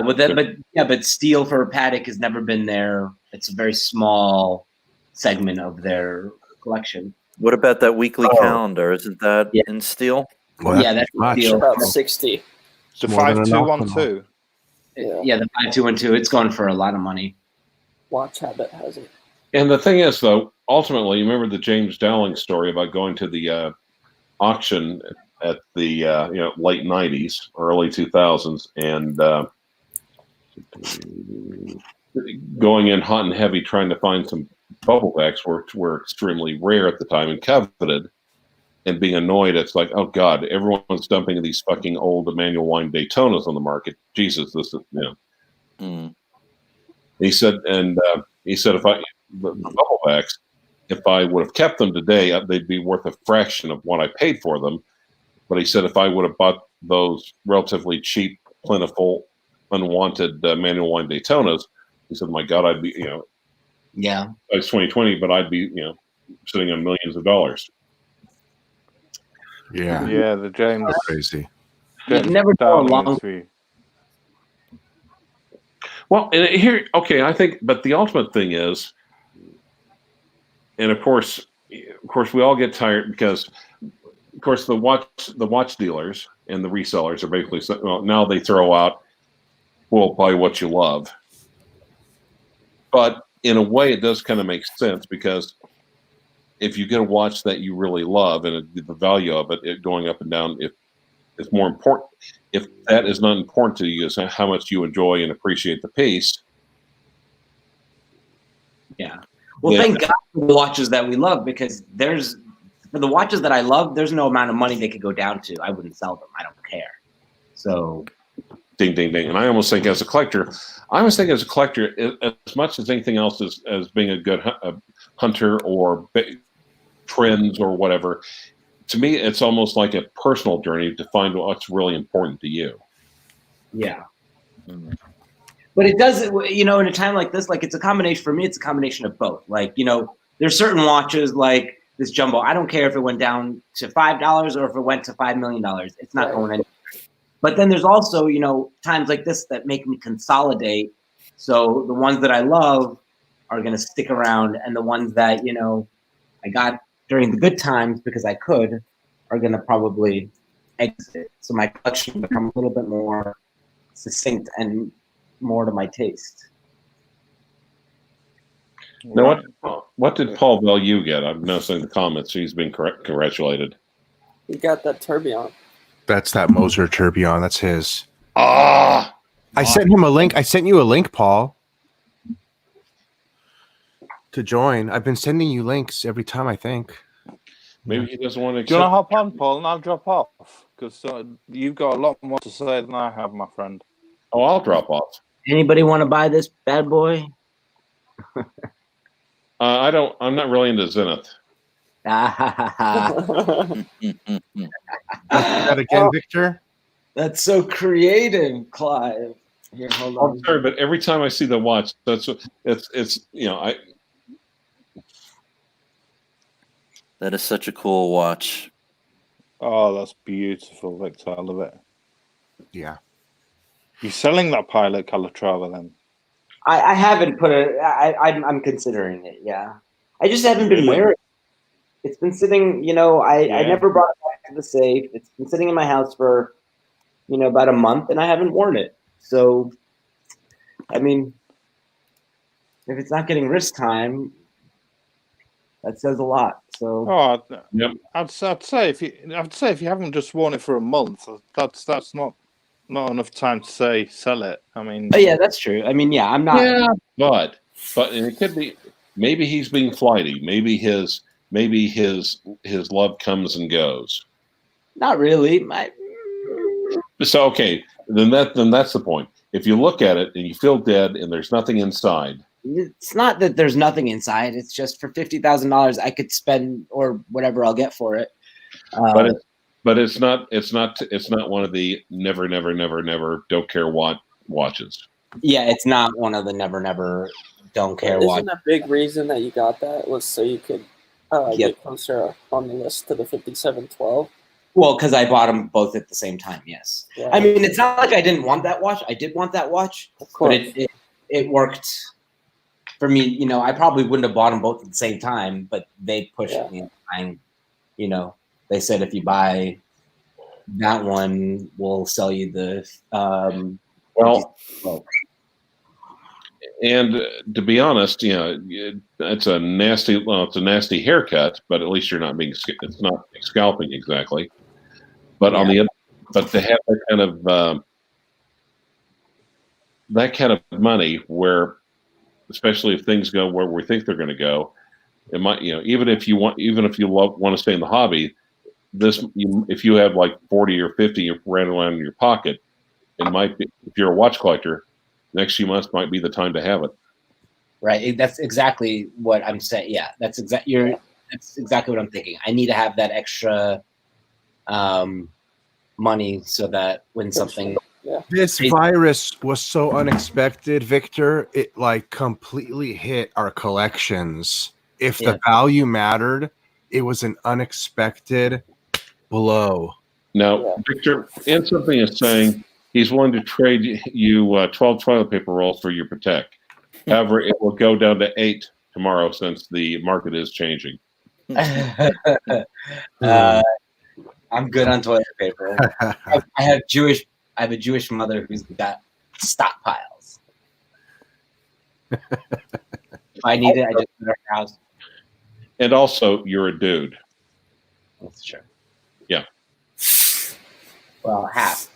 but steel for a Patek has never been there. It's a very small segment of their collection. What about that weekly calendar? Isn't that in steel? Well, yeah, that's steel. About 60. The 5212. Yeah, the 5212. It's going for a lot of money. Watch Habit has it. And the thing is, though, ultimately, you remember the James Dowling story about going to the auction at the late 90s, early 2000s, and going in hot and heavy trying to find some bubble backs were extremely rare at the time and coveted, and being annoyed. It's like, oh God, everyone's dumping these fucking old Emmanuel Wine Daytonas on the market. Jesus, this is He said if I the bubble backs, if I would have kept them today, they'd be worth a fraction of what I paid for them. But he said if I would have bought those relatively cheap, plentiful, unwanted Emmanuel Wine Daytonas, he said, my God, I'd be, yeah, it's 2020, but I'd be, sitting on millions of dollars. Yeah. Yeah, the James. Crazy. James never know Downing long- interview. Well, and here, okay, I think, but the ultimate thing is, and of course, we all get tired because, of course, the watch dealers and the resellers are basically now they throw out, well, buy what you love. But in a way, it does kind of make sense because if you get a watch that you really love and the value of it going up and down, if it's more important, if that is not important to you, is how much you enjoy and appreciate the piece. Yeah. Well, thank God for the watches that we love, because for the watches that I love, there's no amount of money they could go down to. I wouldn't sell them. I don't care. So, ding, ding, ding. And I almost think as a collector, as much as anything else as being a good hunter or trends or whatever, to me, it's almost like a personal journey to find what's really important to you. Yeah. But it does, in a time like this, like it's a combination, for me, it's a combination of both. Like, there's certain watches like this jumbo. I don't care if it went down to $5 or if it went to $5 million. It's not going anywhere. But then there's also, times like this that make me consolidate. So the ones that I love are going to stick around, and the ones that, I got during the good times because I could are going to probably exit. So my collection will become a little bit more succinct and more to my taste. Now, what did Paul Value get? I'm noticing in the comments he's been congratulated. He got that tourbillon. That's that Moser tourbillon. That's his. I sent him a link. I sent you a link, Paul, to join. I've been sending you links every time, I think. Maybe he doesn't want to. Do you want to hop on, Paul, and I'll drop off? Because you've got a lot more to say than I have, my friend. Oh, I'll drop off. Anybody want to buy this bad boy? I don't. I'm not really into Zenith. That again, Victor? That's so creative, Clive. Here, hold on. I'm sorry, but every time I see the watch, it's That is such a cool watch. Oh, that's beautiful, Victor. I love it. Yeah. You're selling that Pilot Calatrava then? I haven't put it. I'm considering it. Yeah, I just haven't been wearing it. It's been sitting. I never brought it back to the safe. It's been sitting in my house for, about a month, and I haven't worn it. So, I mean, if it's not getting wrist time, that says a lot. So, I'd say if you haven't just worn it for a month, that's not enough time to say sell it. I mean, oh yeah, that's true. I mean, yeah, I'm not. Yeah, but and it could be maybe he's being flighty. Maybe his love comes and goes. Not really. So okay, then that's the point. If you look at it and you feel dead and there's nothing inside. It's not that there's nothing inside. It's just for $50,000 I could spend or whatever I'll get for it. But it's not one of the never don't care what watches. Yeah, it's not one of the never don't care Isn't watches. a big reason that you got that was so you could get closer on the list to the 5712? Well, because I bought them both at the same time. Yes. Yeah. I mean, it's not like I didn't want that watch. I did want that watch, but it worked for me. I probably wouldn't have bought them both at the same time, but they pushed me into buying. They said if you buy that one, we'll sell you the. And to be honest, it's a nasty haircut, but at least it's not scalping exactly. But but to have that kind of money, where especially if things go where we think they're going to go, it might even if you want to stay in the hobby, if you have like 40 or 50 ran around in your pocket, it might be, if you're a watch collector, next few months might be the time to have it. Right. That's exactly what I'm saying. Yeah, that's exactly what I'm thinking. I need to have that extra money so that when something. This virus was so unexpected, Victor. It completely hit our collections if the value mattered, it was an unexpected blow. Now, Victor, and something is saying he's willing to trade you 12 toilet paper rolls for your Patek. However, it will go down to 8 tomorrow since the market is changing. I'm good on toilet paper. I have a Jewish mother who's got stockpiles. If I need it, I just go to her house. And also, you're a dude. That's true. Yeah. Well, half.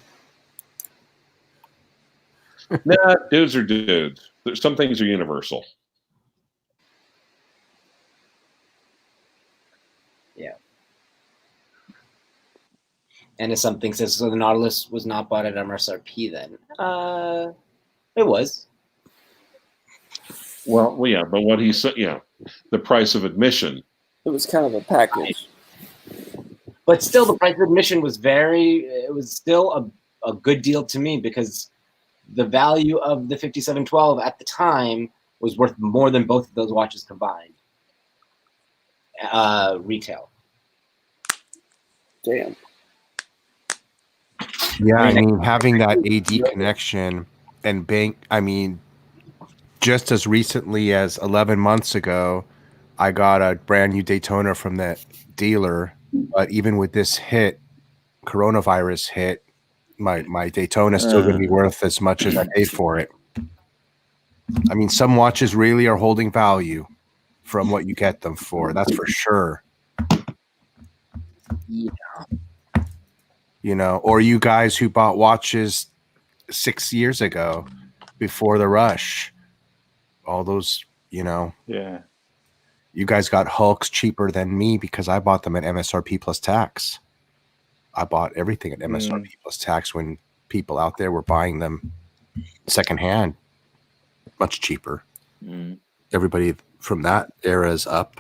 Nah, dudes are dudes. Some things are universal. Yeah. And if something says so, the Nautilus was not bought at MSRP then. It was. Well, yeah, but what he said, the price of admission. It was kind of a package. But still, the price of admission was it was still a good deal to me because the value of the 5712 at the time was worth more than both of those watches combined. Retail. Damn. Yeah, I mean, having that AD connection and bank, I mean, just as recently as 11 months ago, I got a brand new Daytona from that dealer. But even with this coronavirus hit, my Daytona is still going to be worth as much as I paid for it. I mean, some watches really are holding value from what you get them for. That's for sure. Yeah. You know, or you guys who bought watches 6 years ago before the rush, all those, you know. Yeah. You guys got Hulks cheaper than me because I bought them at MSRP plus tax. I bought everything at MSRP plus tax when people out there were buying them secondhand, much cheaper. Everybody from that era is up,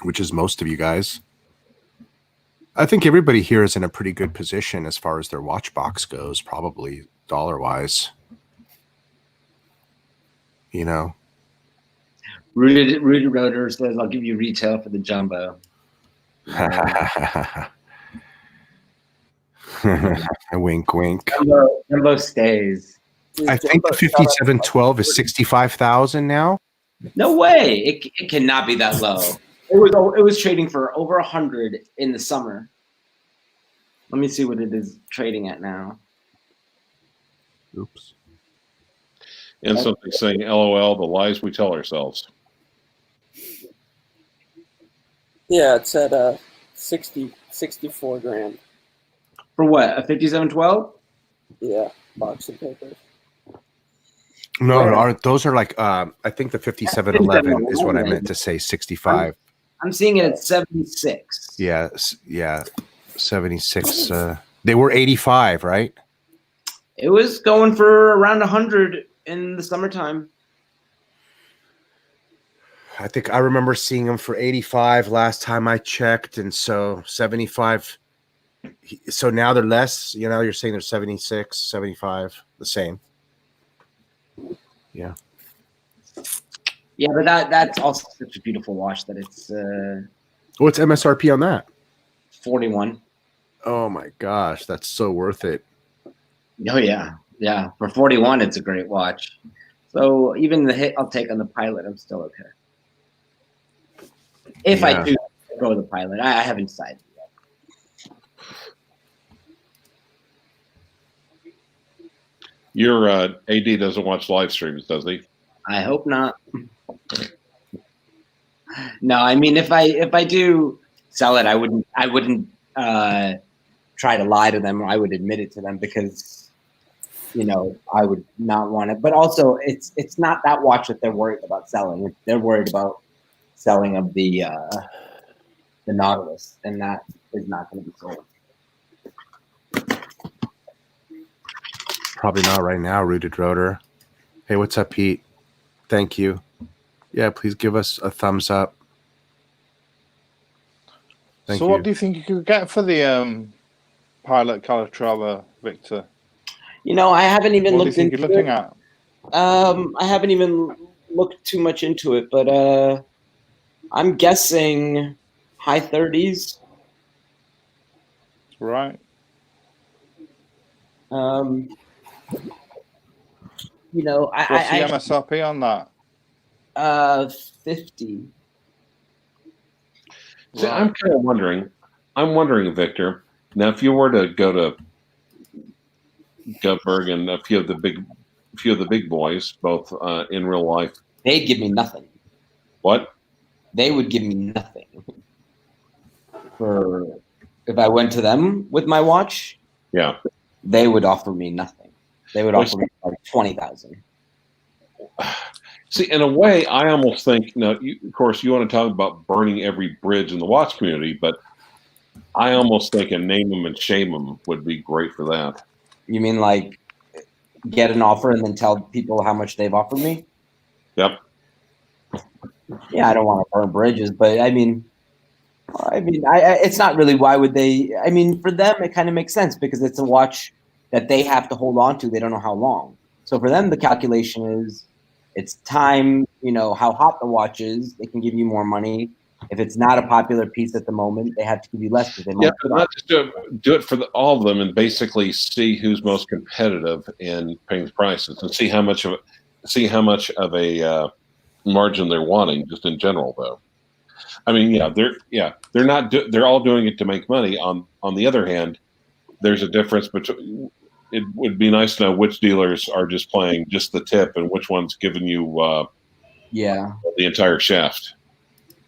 which is most of you guys. I think everybody here is in a pretty good position as far as their watch box goes, probably dollar-wise. You know? Rooted Rotor says, I'll give you retail for the jumbo. Wink, wink. Jumbo stays. I think the 5712 is 65,000 now. No way! It cannot be that low. It was trading for over 100 in the summer. Let me see what it is trading at now. Oops. And something saying, LOL, the lies we tell ourselves. Yeah, it's at 64 grand. For what? A 5712? Yeah, box of papers. No, those are like I think the 5711 is what I meant to say. 65. I'm seeing it at 76. Yeah, 76. They were 85, right? It was going for around 100 in the summertime. I think I remember seeing them for 85 last time I checked, and so 75. So now they're less. You know, you're saying they're 76, 75, the same. Yeah. Yeah, but that's also such a beautiful watch that it's What's MSRP on that? 41. Oh my gosh, that's so worth it. Oh yeah. Yeah. For 41, it's a great watch. So even the hit I'll take on the Pilot, I'm still okay. If I do go with the Pilot. I haven't decided yet. Your AD doesn't watch live streams, does he? I hope not. No, I mean if I do sell it, I wouldn't try to lie to them, or I would admit it to them because I would not want it. But also it's not that watch that they're worried about selling. They're worried about selling of the Nautilus, and that is not going to be sold. Probably not right now, Rooted Rotor. Hey, what's up, Pete? Thank you. Yeah, please give us a thumbs up. Thank you. What do you think you could get for the Pilot Calatrava, Victor? I haven't even what looked do you think into you're looking it. at? I haven't even looked too much into it, but I'm guessing high 30s. Right. You know, What's the MSRP on that? 50. See, I'm kind of wondering. I'm wondering, Victor. Now, if you were to go to Gutberg and a few of the big boys, both in real life, they'd give me nothing. What? They would give me nothing for if I went to them with my watch. Yeah, they would offer me nothing. They would offer me like 20,000. See, in a way, I almost think. Now, of course, you want to talk about burning every bridge in the watch community, but I almost think a name them and shame them would be great for that. You mean like get an offer and then tell people how much they've offered me? Yep. Yeah, I don't want to burn bridges, but I mean, it's not really why would they? I mean, for them, it kind of makes sense because it's a watch that they have to hold on to. They don't know how long. So for them, the calculation is it's time, you know, how hot the watch is. They can give you more money. If it's not a popular piece at the moment, they have to give you less. Because they might not just do it for all of them and basically see who's most competitive in paying the prices and see how much of a margin they're wanting just in general, though. I mean, they're all doing it to make money. On the other hand, there's a difference between. It would be nice to know which dealers are just playing just the tip and which one's giving you the entire shaft.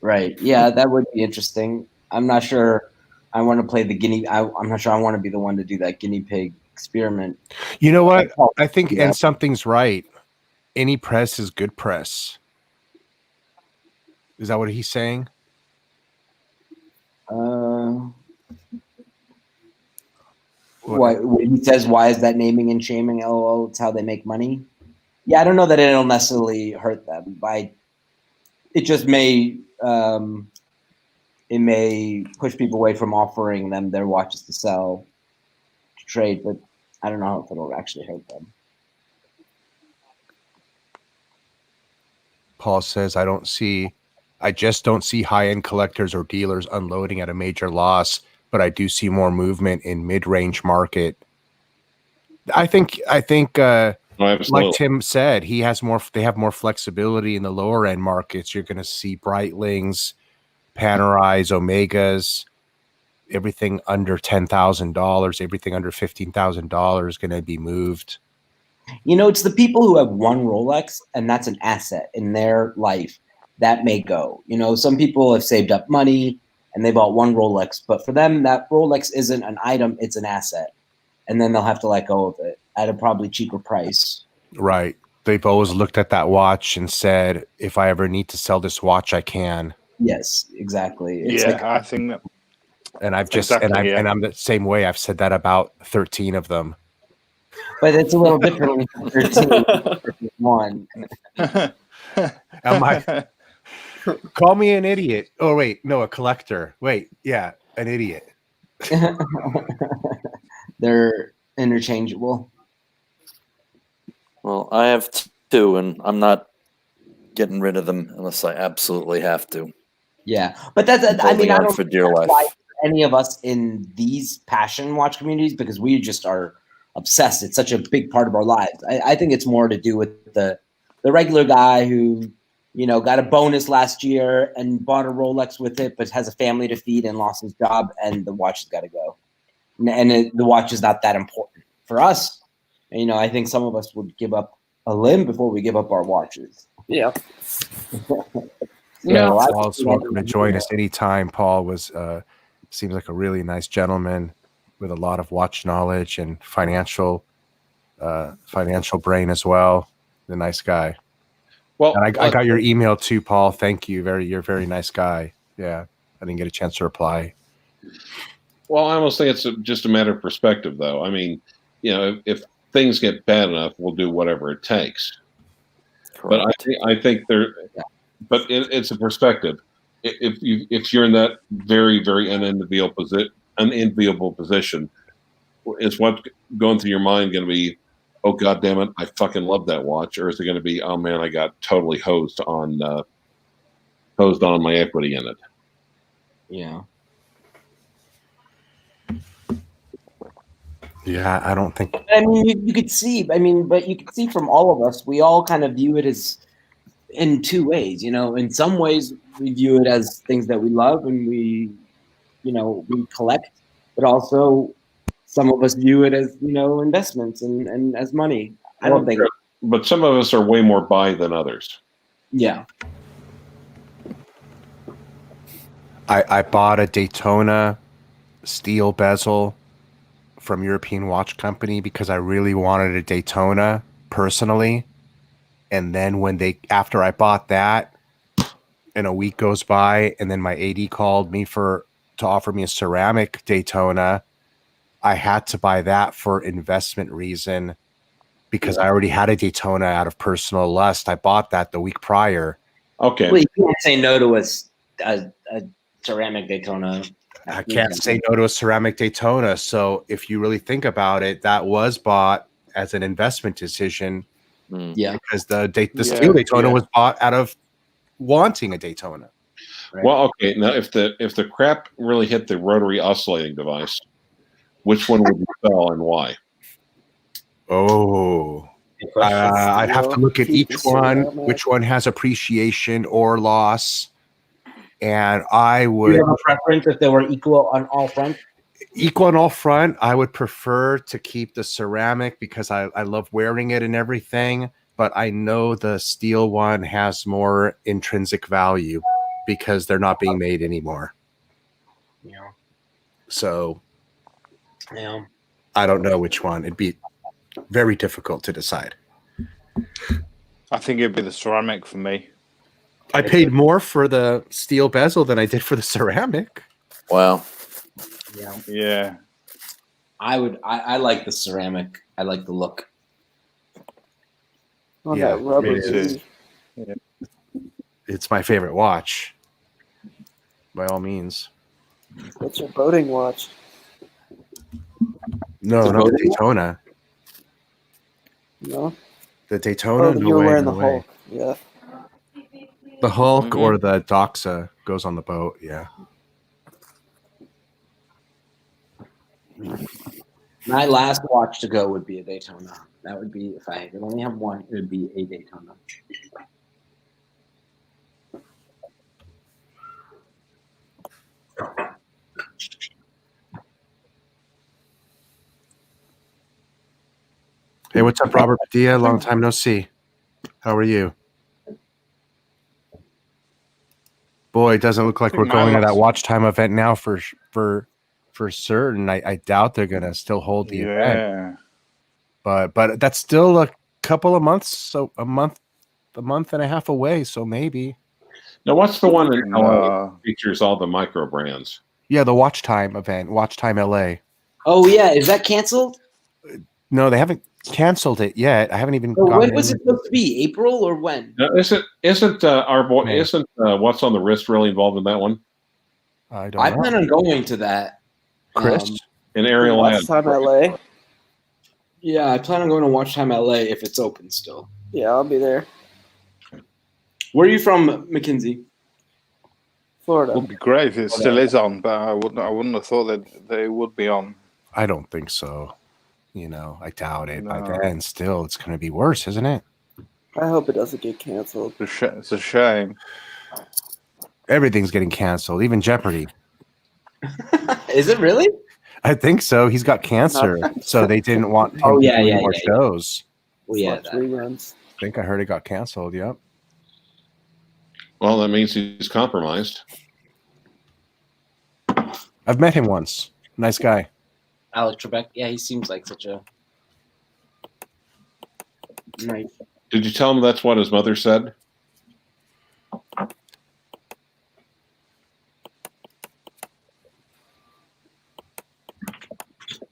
Right. Yeah, that would be interesting. I'm not sure I want to play the guinea. I'm not sure I want to be the one to do that guinea pig experiment. You know what? I think, and something's right. Any press is good press. Is that what he's saying? What he says, why is that naming and shaming? LOL, it's how they make money. Yeah, I don't know that it'll necessarily hurt them. It just may push people away from offering them their watches to sell, to trade, but I don't know if it'll actually hurt them. Paul says, I just don't see high-end collectors or dealers unloading at a major loss, but I do see more movement in mid-range market. I think like Tim said, they have more flexibility in the lower end markets. You're going to see Breitlings, Panerais, Omegas, everything under $10,000, everything under $15,000 is going to be moved. You know, it's the people who have one Rolex and that's an asset in their life that may go. You know, some people have saved up money and they bought one Rolex, but for them, that Rolex isn't an item, it's an asset. And then they'll have to let go of it at a probably cheaper price. Right. They've always looked at that watch and said, if I ever need to sell this watch, I can. Yes, exactly. It's I think that. And I'm the same way. I've said that about 13 of them. But it's a little different when 13 one. I'm like, call me an idiot. Oh, wait. No, a collector. Wait. Yeah, an idiot. They're interchangeable. Well, I have two, and I'm not getting rid of them unless I absolutely have to. Yeah, but I don't for dear life. Why any of us in these passion watch communities, because we just are obsessed. It's such a big part of our lives. I think it's more to do with the regular guy who, you know, got a bonus last year and bought a Rolex with it, but has a family to feed and lost his job, and the watch has got to go. And the watch is not that important for us. You know, I think some of us would give up a limb before we give up our watches. Yeah. Paul's welcome to join us anytime. Paul seems like a really nice gentleman with a lot of watch knowledge and financial brain as well. A nice guy. Well, and I got your email too, Paul. Thank you. You're a very nice guy. Yeah, I didn't get a chance to reply. Well, I almost think it's just a matter of perspective, though. I mean, you know, if things get bad enough, we'll do whatever it takes. Correct. But I think it's a perspective. If you're in that very, very unenviable position, is what going through your mind going to be? oh god damn it, I fucking love that watch, or is it going to be, oh man, I got totally hosed on my equity in it? Yeah. Yeah, I don't think. I mean, you could see. But you could see from all of us, we all kind of view it as in two ways. In some ways, we view it as things that we love and we collect, but also some of us view it as investments and as money. I don't think. But some of us are way more buy than others. Yeah. I bought a Daytona steel bezel from European Watch Company because I really wanted a Daytona personally. And then after I bought that, and a week goes by, and then my AD called me to offer me a ceramic Daytona, I had to buy that for investment reason because I already had a Daytona out of personal lust. I bought that the week prior. Okay. Well, you can't say no to a ceramic Daytona. I can't say no to a ceramic Daytona. So if you really think about it, that was bought as an investment decision. Yeah. Because the steel Daytona was bought out of wanting a Daytona. Right. Well, okay. Now, if the crap really hit the rotary oscillating device, which one would you sell and why? Oh, I'd have to look at each one, which one has appreciation or loss. And I would. Do you have a preference if they were equal on all fronts? Equal on all front, I would prefer to keep the ceramic because I love wearing it and everything. But I know the steel one has more intrinsic value because they're not being made anymore. Yeah. So, yeah, I don't know which one. It'd be very difficult to decide. I think it'd be the ceramic for me. I paid more for the steel bezel than I did for the ceramic. Wow. Yeah. Yeah. I like the ceramic. I like the look. On Yeah, that rubber. me too. It's my favorite watch. By all means. What's your boating watch? No, not the Daytona. No. The Daytona. Oh, no you were way, wearing no the way. Hulk. Yeah. The Hulk or the Doxa goes on the boat. Yeah. My last watch to go would be a Daytona. That would be, if I could only have one, it would be a Daytona. Hey, what's up, Robert Padilla? Long time no see. How are you? Boy, it doesn't look like we're going to that watch time event now for certain. I doubt they're gonna still hold the event. But that's still a couple of months, so a month and a half away. So maybe. Now, what's the one in LA that features all the micro brands? Yeah, the Watch Time event, Watch Time LA. Oh yeah, is that canceled? No, they haven't canceled it yet. I haven't even. When was it supposed to be? April or when? Isn't our boy? May. Isn't What's on the Wrist really involved in that one? I don't know. plan on going to that. Chris in Ariel Watch Time LA. Yeah, I plan on going to Watch Time LA if it's open still. Yeah, I'll be there. Where are you from, Mackenzie? Florida. It would be great if it still is on, but I wouldn't have thought that they would be on. I don't think so. I doubt it. No. By then, still, it's going to be worse, isn't it? I hope it doesn't get canceled. It's a shame. Everything's getting canceled, even Jeopardy. Is it really? I think so. He's got cancer, so they didn't want him to do more shows. Well, yeah, reruns. I think I heard it got canceled. Yep. Well, that means he's compromised. I've met him once. Nice guy. Alex Trebek. Yeah, he seems like such a nice. Did you tell him that's what his mother said?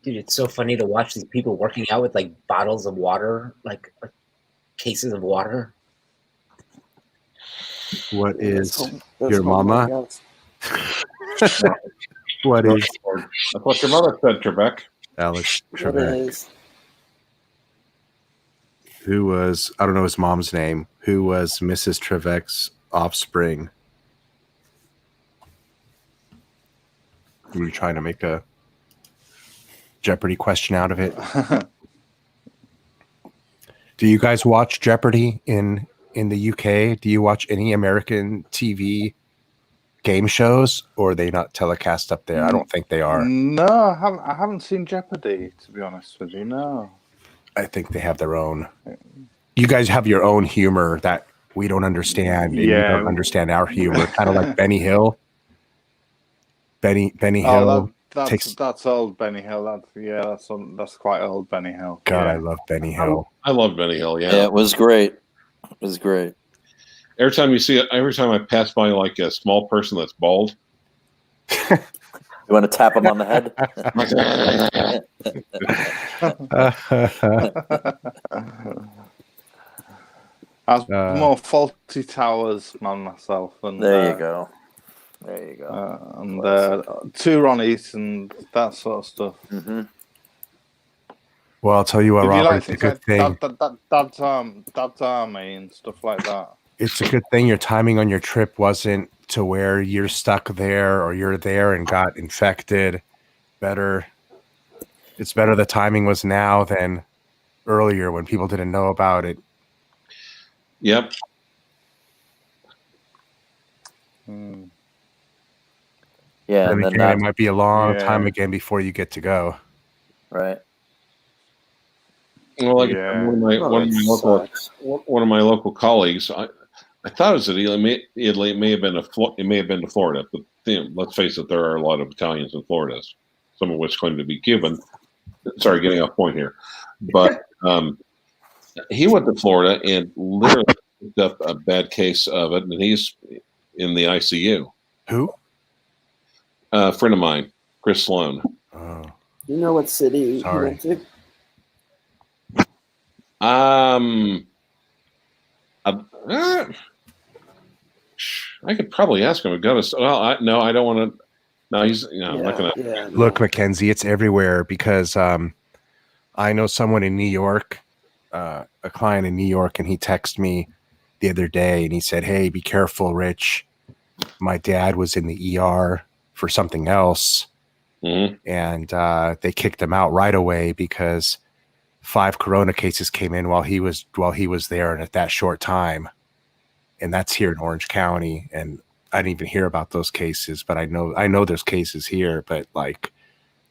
Dude, it's so funny to watch these people working out with like bottles of water, like cases of water. What is your mama? What is? That's what your mother said, Trebek. Alex Trebek. who was, I don't know his mom's name, who was Mrs. Trevec's offspring. Were you trying to make a Jeopardy question out of it? Do you guys watch Jeopardy in the UK? Do you watch any American TV game shows, or are they not telecast up there? I don't think they are. No, I haven't seen Jeopardy, to be honest with you. No, I think they have their own. You guys have your own humor that we don't understand, and you don't understand our humor. Kind of like Benny Hill. Benny Hill. That's old Benny Hill. That's quite old Benny Hill. God, I love Benny Hill. I love Benny Hill. Yeah, Yeah, it was great. It was great. Every time I pass by like a small person that's bald, You want to tap him on the head? I was more Faulty Towers man myself. And, There you go. And two Ronnies and that sort of stuff. Mm-hmm. Well, I'll tell you what, Robert, it's a good thing. Dad's Army and stuff like that. It's a good thing your timing on your trip wasn't to where you're stuck there or you're there and got infected. It's better the timing was now than earlier when people didn't know about it. Yep. Yeah, And and again, then it might be a long time again before you get to go. right. Well, like one of my local colleagues, I thought it was Italy. It may have been to Florida, but let's face it, there are a lot of Italians in Florida, some of which claim to be Cuban. Sorry, getting off point here, but he went to Florida and literally picked up a bad case of it, and he's in the ICU. Who? A friend of mine, Chris Sloan. Oh. You know what city he went to? I could probably ask him. I don't want to. No, he's. I'm not gonna. Yeah, Look, Mackenzie, it's everywhere because I know someone in New York, a client in New York, and he texted me the other day and he said, "Hey, be careful, Rich. My dad was in the ER for something else, and they kicked him out right away because 5 corona cases came in while he was there and at that short time, and that's here in Orange County. And I didn't even hear about those cases, but I know there's cases here, but like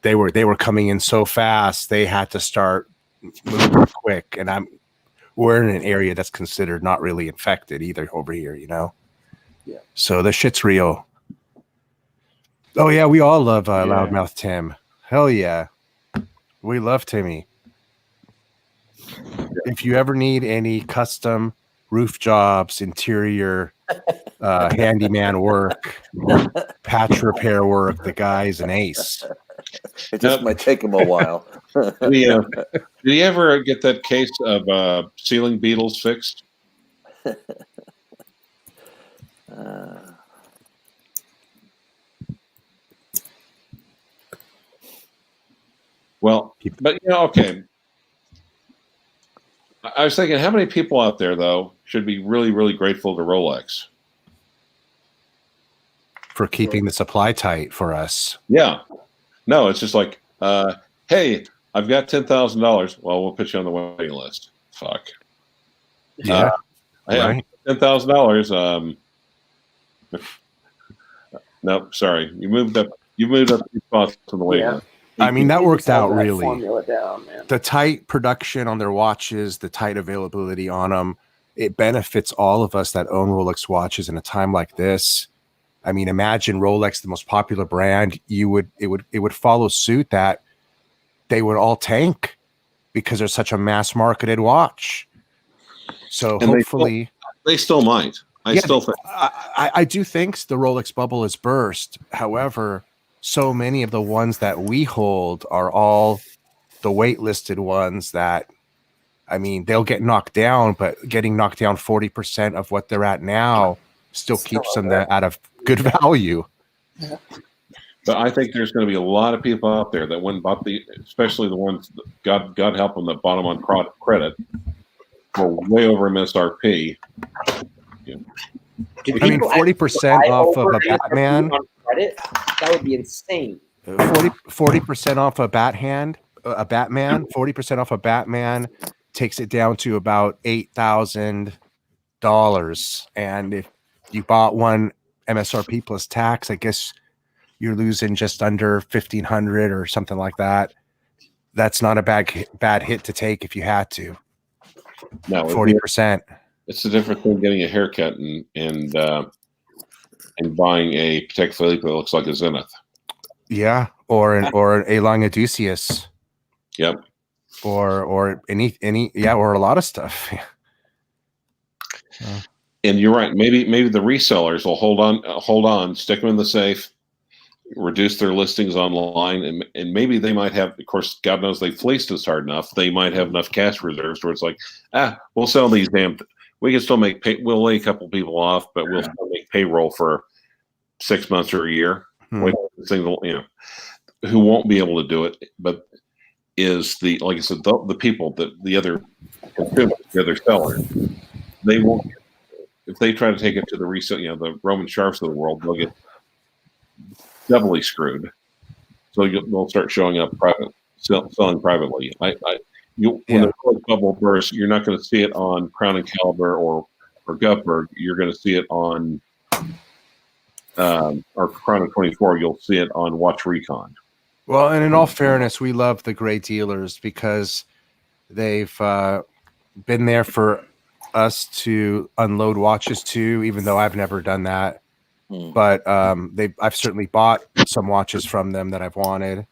they were coming in so fast they had to start moving quick. And we're in an area that's considered not really infected either over here, you know. Yeah. So the shit's real. Oh yeah, we all love Loudmouth Tim. Hell yeah, we love Timmy. If you ever need any custom roof jobs, interior handyman work, patch repair work, the guy's an ace. It just might take him a while. Did he ever get that case of ceiling beetles fixed? Well, but okay. I was thinking, how many people out there, though, should be really, really grateful to Rolex for keeping the supply tight for us? Yeah. No, it's just like, hey, I've got $10,000. Well, we'll put you on the waiting list. Fuck. Yeah. Right. $10,000. No, sorry. You moved up 3 spots on the waiting list. I mean, that worked out really. Formula down, man. The tight production on their watches, the tight availability on them, it benefits all of us that own Rolex watches in a time like this. I mean, imagine Rolex, the most popular brand, it would follow suit that they would all tank because they're such a mass marketed watch. So and hopefully they still might. I still think I do think the Rolex bubble has burst. However, so many of the ones that we hold are all the waitlisted ones that, I mean, they'll get knocked down, but getting knocked down 40% of what they're at now still keeps them at a good value. Yeah. But I think there's going to be a lot of people out there that went and bought especially the ones, God help them, that bought them on credit. for way over MSRP. Yeah. I mean, 40% off of a Batman. On credit? That would be insane. 40% off a Batman, 40% off a Batman takes it down to about $8,000. And if you bought one MSRP plus tax, I guess you're losing just under $1,500 or something like that. That's not a bad hit to take if you had to. No, 40%. It's the difference between getting a haircut and buying a Patek Philippe that looks like a Zenith. Yeah, or an Elang Odysseus. Yep. Or any or a lot of stuff. And you're right. Maybe the resellers will hold on, stick them in the safe, reduce their listings online, and maybe they might have. Of course, God knows they fleeced us hard enough. They might have enough cash reserves where it's like, we'll sell these we can still make we'll lay a couple people off, but we'll still make payroll for 6 months or a year. Single, who won't be able to do it, but is like I said, the people that the other consumers, the other sellers, they won't. If they try to take it to the resale, the Roman Sharps of the world, they'll get doubly screwed. So they'll start showing up selling privately. When the bubble bursts, you're not going to see it on Crown and Caliber or Guthberg. You're going to see it on or Chrono 24. You'll see it on Watch Recon. Well, and in all fairness, we love the great dealers because they've been there for us to unload watches to, even though I've never done that. But I've certainly bought some watches from them that I've wanted.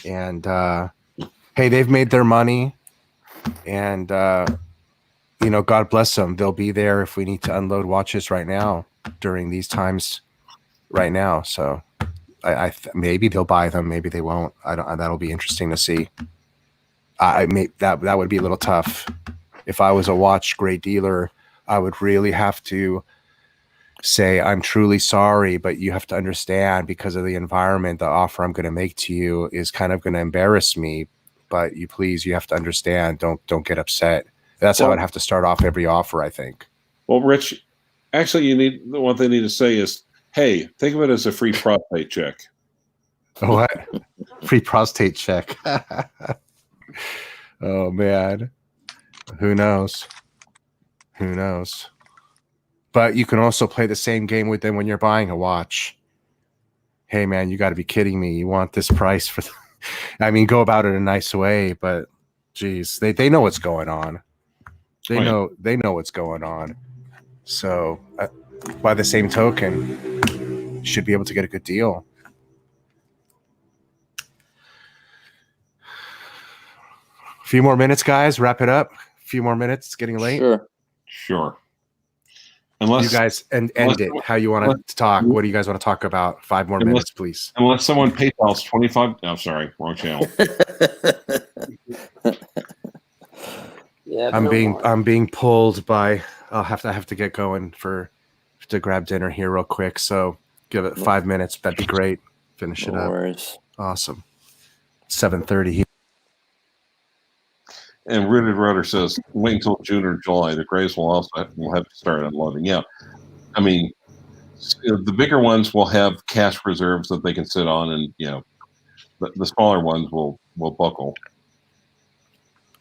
And hey, they've made their money, and God bless them. They'll be there if we need to unload watches right now during these times right now. So I maybe they'll buy them, maybe they won't. That'll be interesting to see. That would be a little tough. If I was a watch great dealer, I would really have to say, I'm truly sorry, but you have to understand, because of the environment, the offer I'm going to make to you is kind of going to embarrass me, but you have to understand, don't get upset. That's how I'd have to start off every offer, I think. Well, Rich, actually, what they need to say is, hey, think of it as a free prostate check. What? Free prostate check. Oh, man. Who knows? But you can also play the same game with them when you're buying a watch. Hey, man, you got to be kidding me. You want this price for... go about it a nice way, but geez, they know what's going on. They know what's going on. So by the same token, you should be able to get a good deal. A few more minutes, guys. Wrap it up. A few more minutes. It's getting late. Sure. Unless you guys end it how you want to talk. What do you guys want to talk about? 5 more minutes, please. Unless someone PayPal's 25. Oh, sorry, wrong channel. Yeah, I'm being pulled by. I have to get going to grab dinner here real quick. So give it 5 minutes. That'd be great. Finish it up. Worries. Awesome. 7:30 here. And Rooted Rudder says, wait until June or July. The grays will have to start unloading. Yeah. The bigger ones will have cash reserves that they can sit on, and the smaller ones will buckle.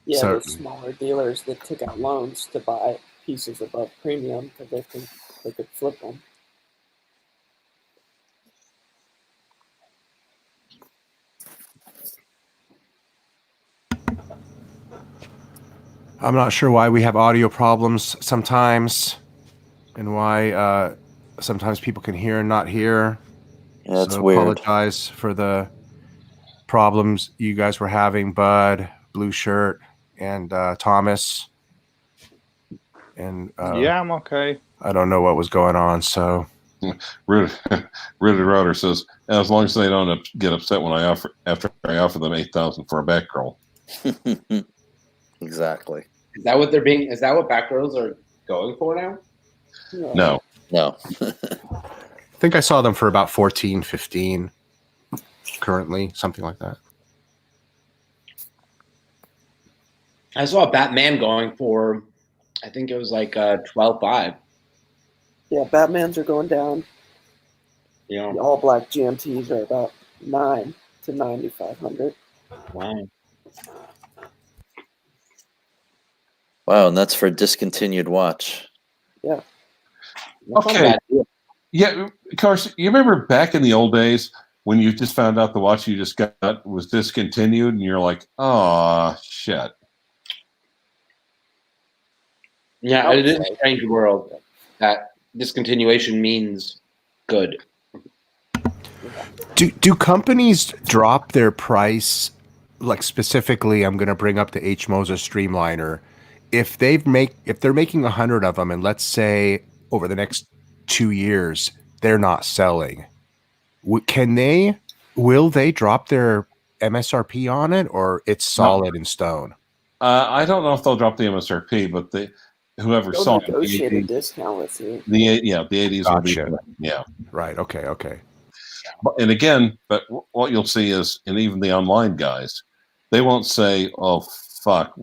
Yeah, the smaller dealers that took out loans to buy pieces above premium because they think they could flip them. I'm not sure why we have audio problems sometimes, and why sometimes people can hear and not hear. Yeah, that's so weird. Apologize for the problems you guys were having, Bud, Blueshirt, and Thomas. And yeah, I'm okay. I don't know what was going on. So, Rooted Rudder says, as long as they don't get upset when after I offer them $8,000 for a back roll. Exactly. Is that what back rows are going for now? No. I think I saw them for about 14, 15 currently, something like that. I saw Batman going for I think it was like 12.5. Yeah, Batmans are going down. You know, The all black GMTs are about 9 to 9,500. wow. Wow, and that's for a discontinued watch. Yeah. That's not a Okay. bad deal. Yeah, of course. You remember back in the old days when you just found out the watch you just got was discontinued, and you're like, "Oh shit." Yeah, it is a strange world that discontinuation means good. Do companies drop their price? Like specifically, I'm going to bring up the H. Moses Streamliner. If they're making 100 of them, and let's say over the next 2 years they're not selling, will they drop their MSRP on it, or it's solid in stone? I don't know if they'll drop the MSRP, but whoever They'll saw negotiate a it, discount with you. the 80s will be Gotcha. yeah. Right. Okay. And again, but what you'll see is, and even the online guys, they won't say, "Oh fuck,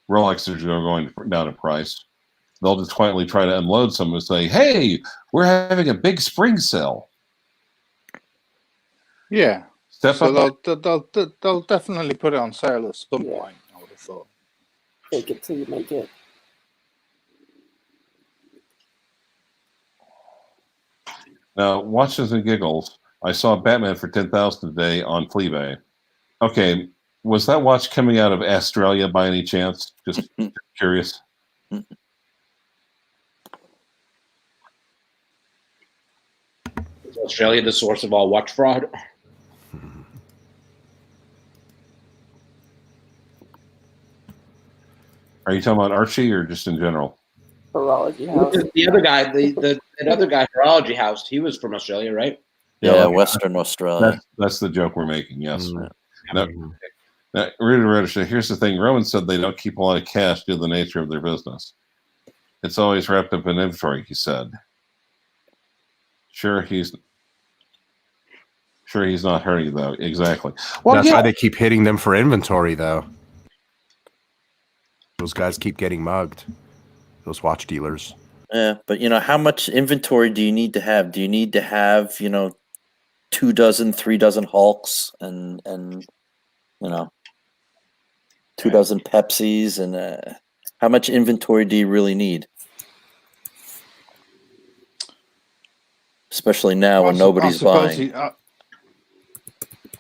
Rolexes are going down in price." They'll just quietly try to unload some and say, "Hey, we're having a big spring sale." Yeah. Step up. So they'll definitely put it on sale at some Yeah. point, I would have thought. Take it till you make it. Now, watches and giggles. I saw Batman for 10,000 today on Clyve. Okay, was that watch coming out of Australia by any chance? Just curious. Is Australia the source of all watch fraud? Are you talking about Archie or just in general? Horology house. The other guy, that other guy, Horology House, he was from Australia, right? Yeah, like, Western Australia. That's the joke we're making. Yes. Mm. Now, here's the thing. Roman said they don't keep a lot of cash due to the nature of their business. It's always wrapped up in inventory, he said. Sure, he's not hurting though. Exactly. Well, That's yeah. why they keep hitting them for inventory, though. Those guys keep getting mugged. Those watch dealers. Yeah, but how much inventory do you need to have? Do you need to have 2 dozen, 3 dozen Hulks, and 2 dozen Pepsis, and how much inventory do you really need? Especially now when nobody's buying.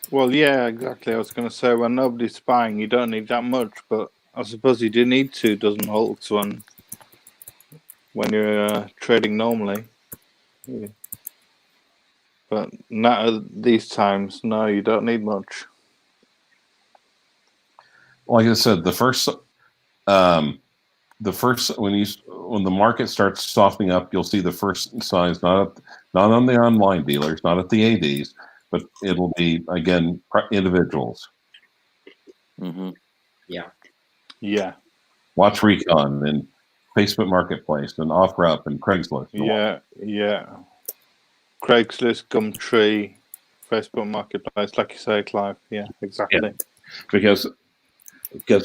Well, yeah, exactly. I was going to say, when nobody's buying, you don't need that much, but I suppose you do need 2 dozen Hulks when you're trading normally. Yeah. But not at these times. No, you don't need much. Like I said, the first when the market starts softening up, you'll see the first signs not on the online dealers, not at the ADs, but it'll be again individuals. Mm-hmm. Yeah. Watch Recon and Facebook Marketplace and OfferUp and Craigslist. Yeah. Craigslist, Gumtree, Facebook Marketplace, like you say, Clive. Yeah, exactly. Yeah. Because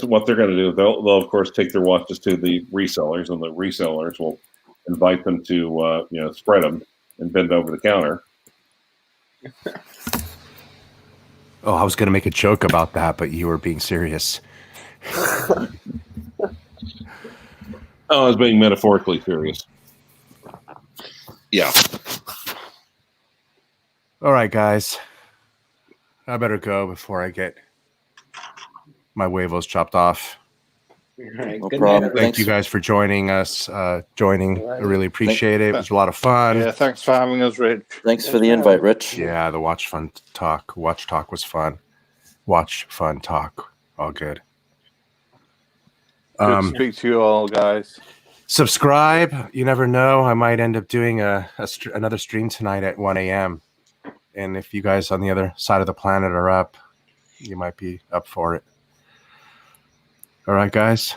what they're going to do, they'll of course take their watches to the resellers, and the resellers will invite them to spread them and bend over the counter. Oh, I was going to make a joke about that, but you were being serious. I was being metaphorically serious. Yeah. All right, guys. I better go before I get my huevos chopped off. Right, No good problem. night. Thank you guys for joining us. I really appreciate it. It was a lot of fun. Yeah, thanks for having us, Rich. Thanks for the invite, Rich. Yeah, the Watch Talk was fun. Watch Fun Talk. All good. Good to speak to you all, guys. Subscribe. You never know. I might end up doing another stream tonight at 1 a.m. And if you guys on the other side of the planet are up, you might be up for it. All right, guys.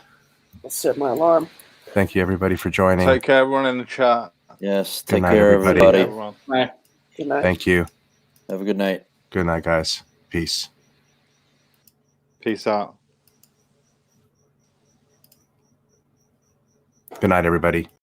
I'll set my alarm. Thank you, everybody, for joining. Take care, everyone in the chat. Yes, Good take night, care, everybody. everybody. Bye. Good night. Thank you. Have a good night. Good night, guys. Peace. Peace out. Good night, everybody.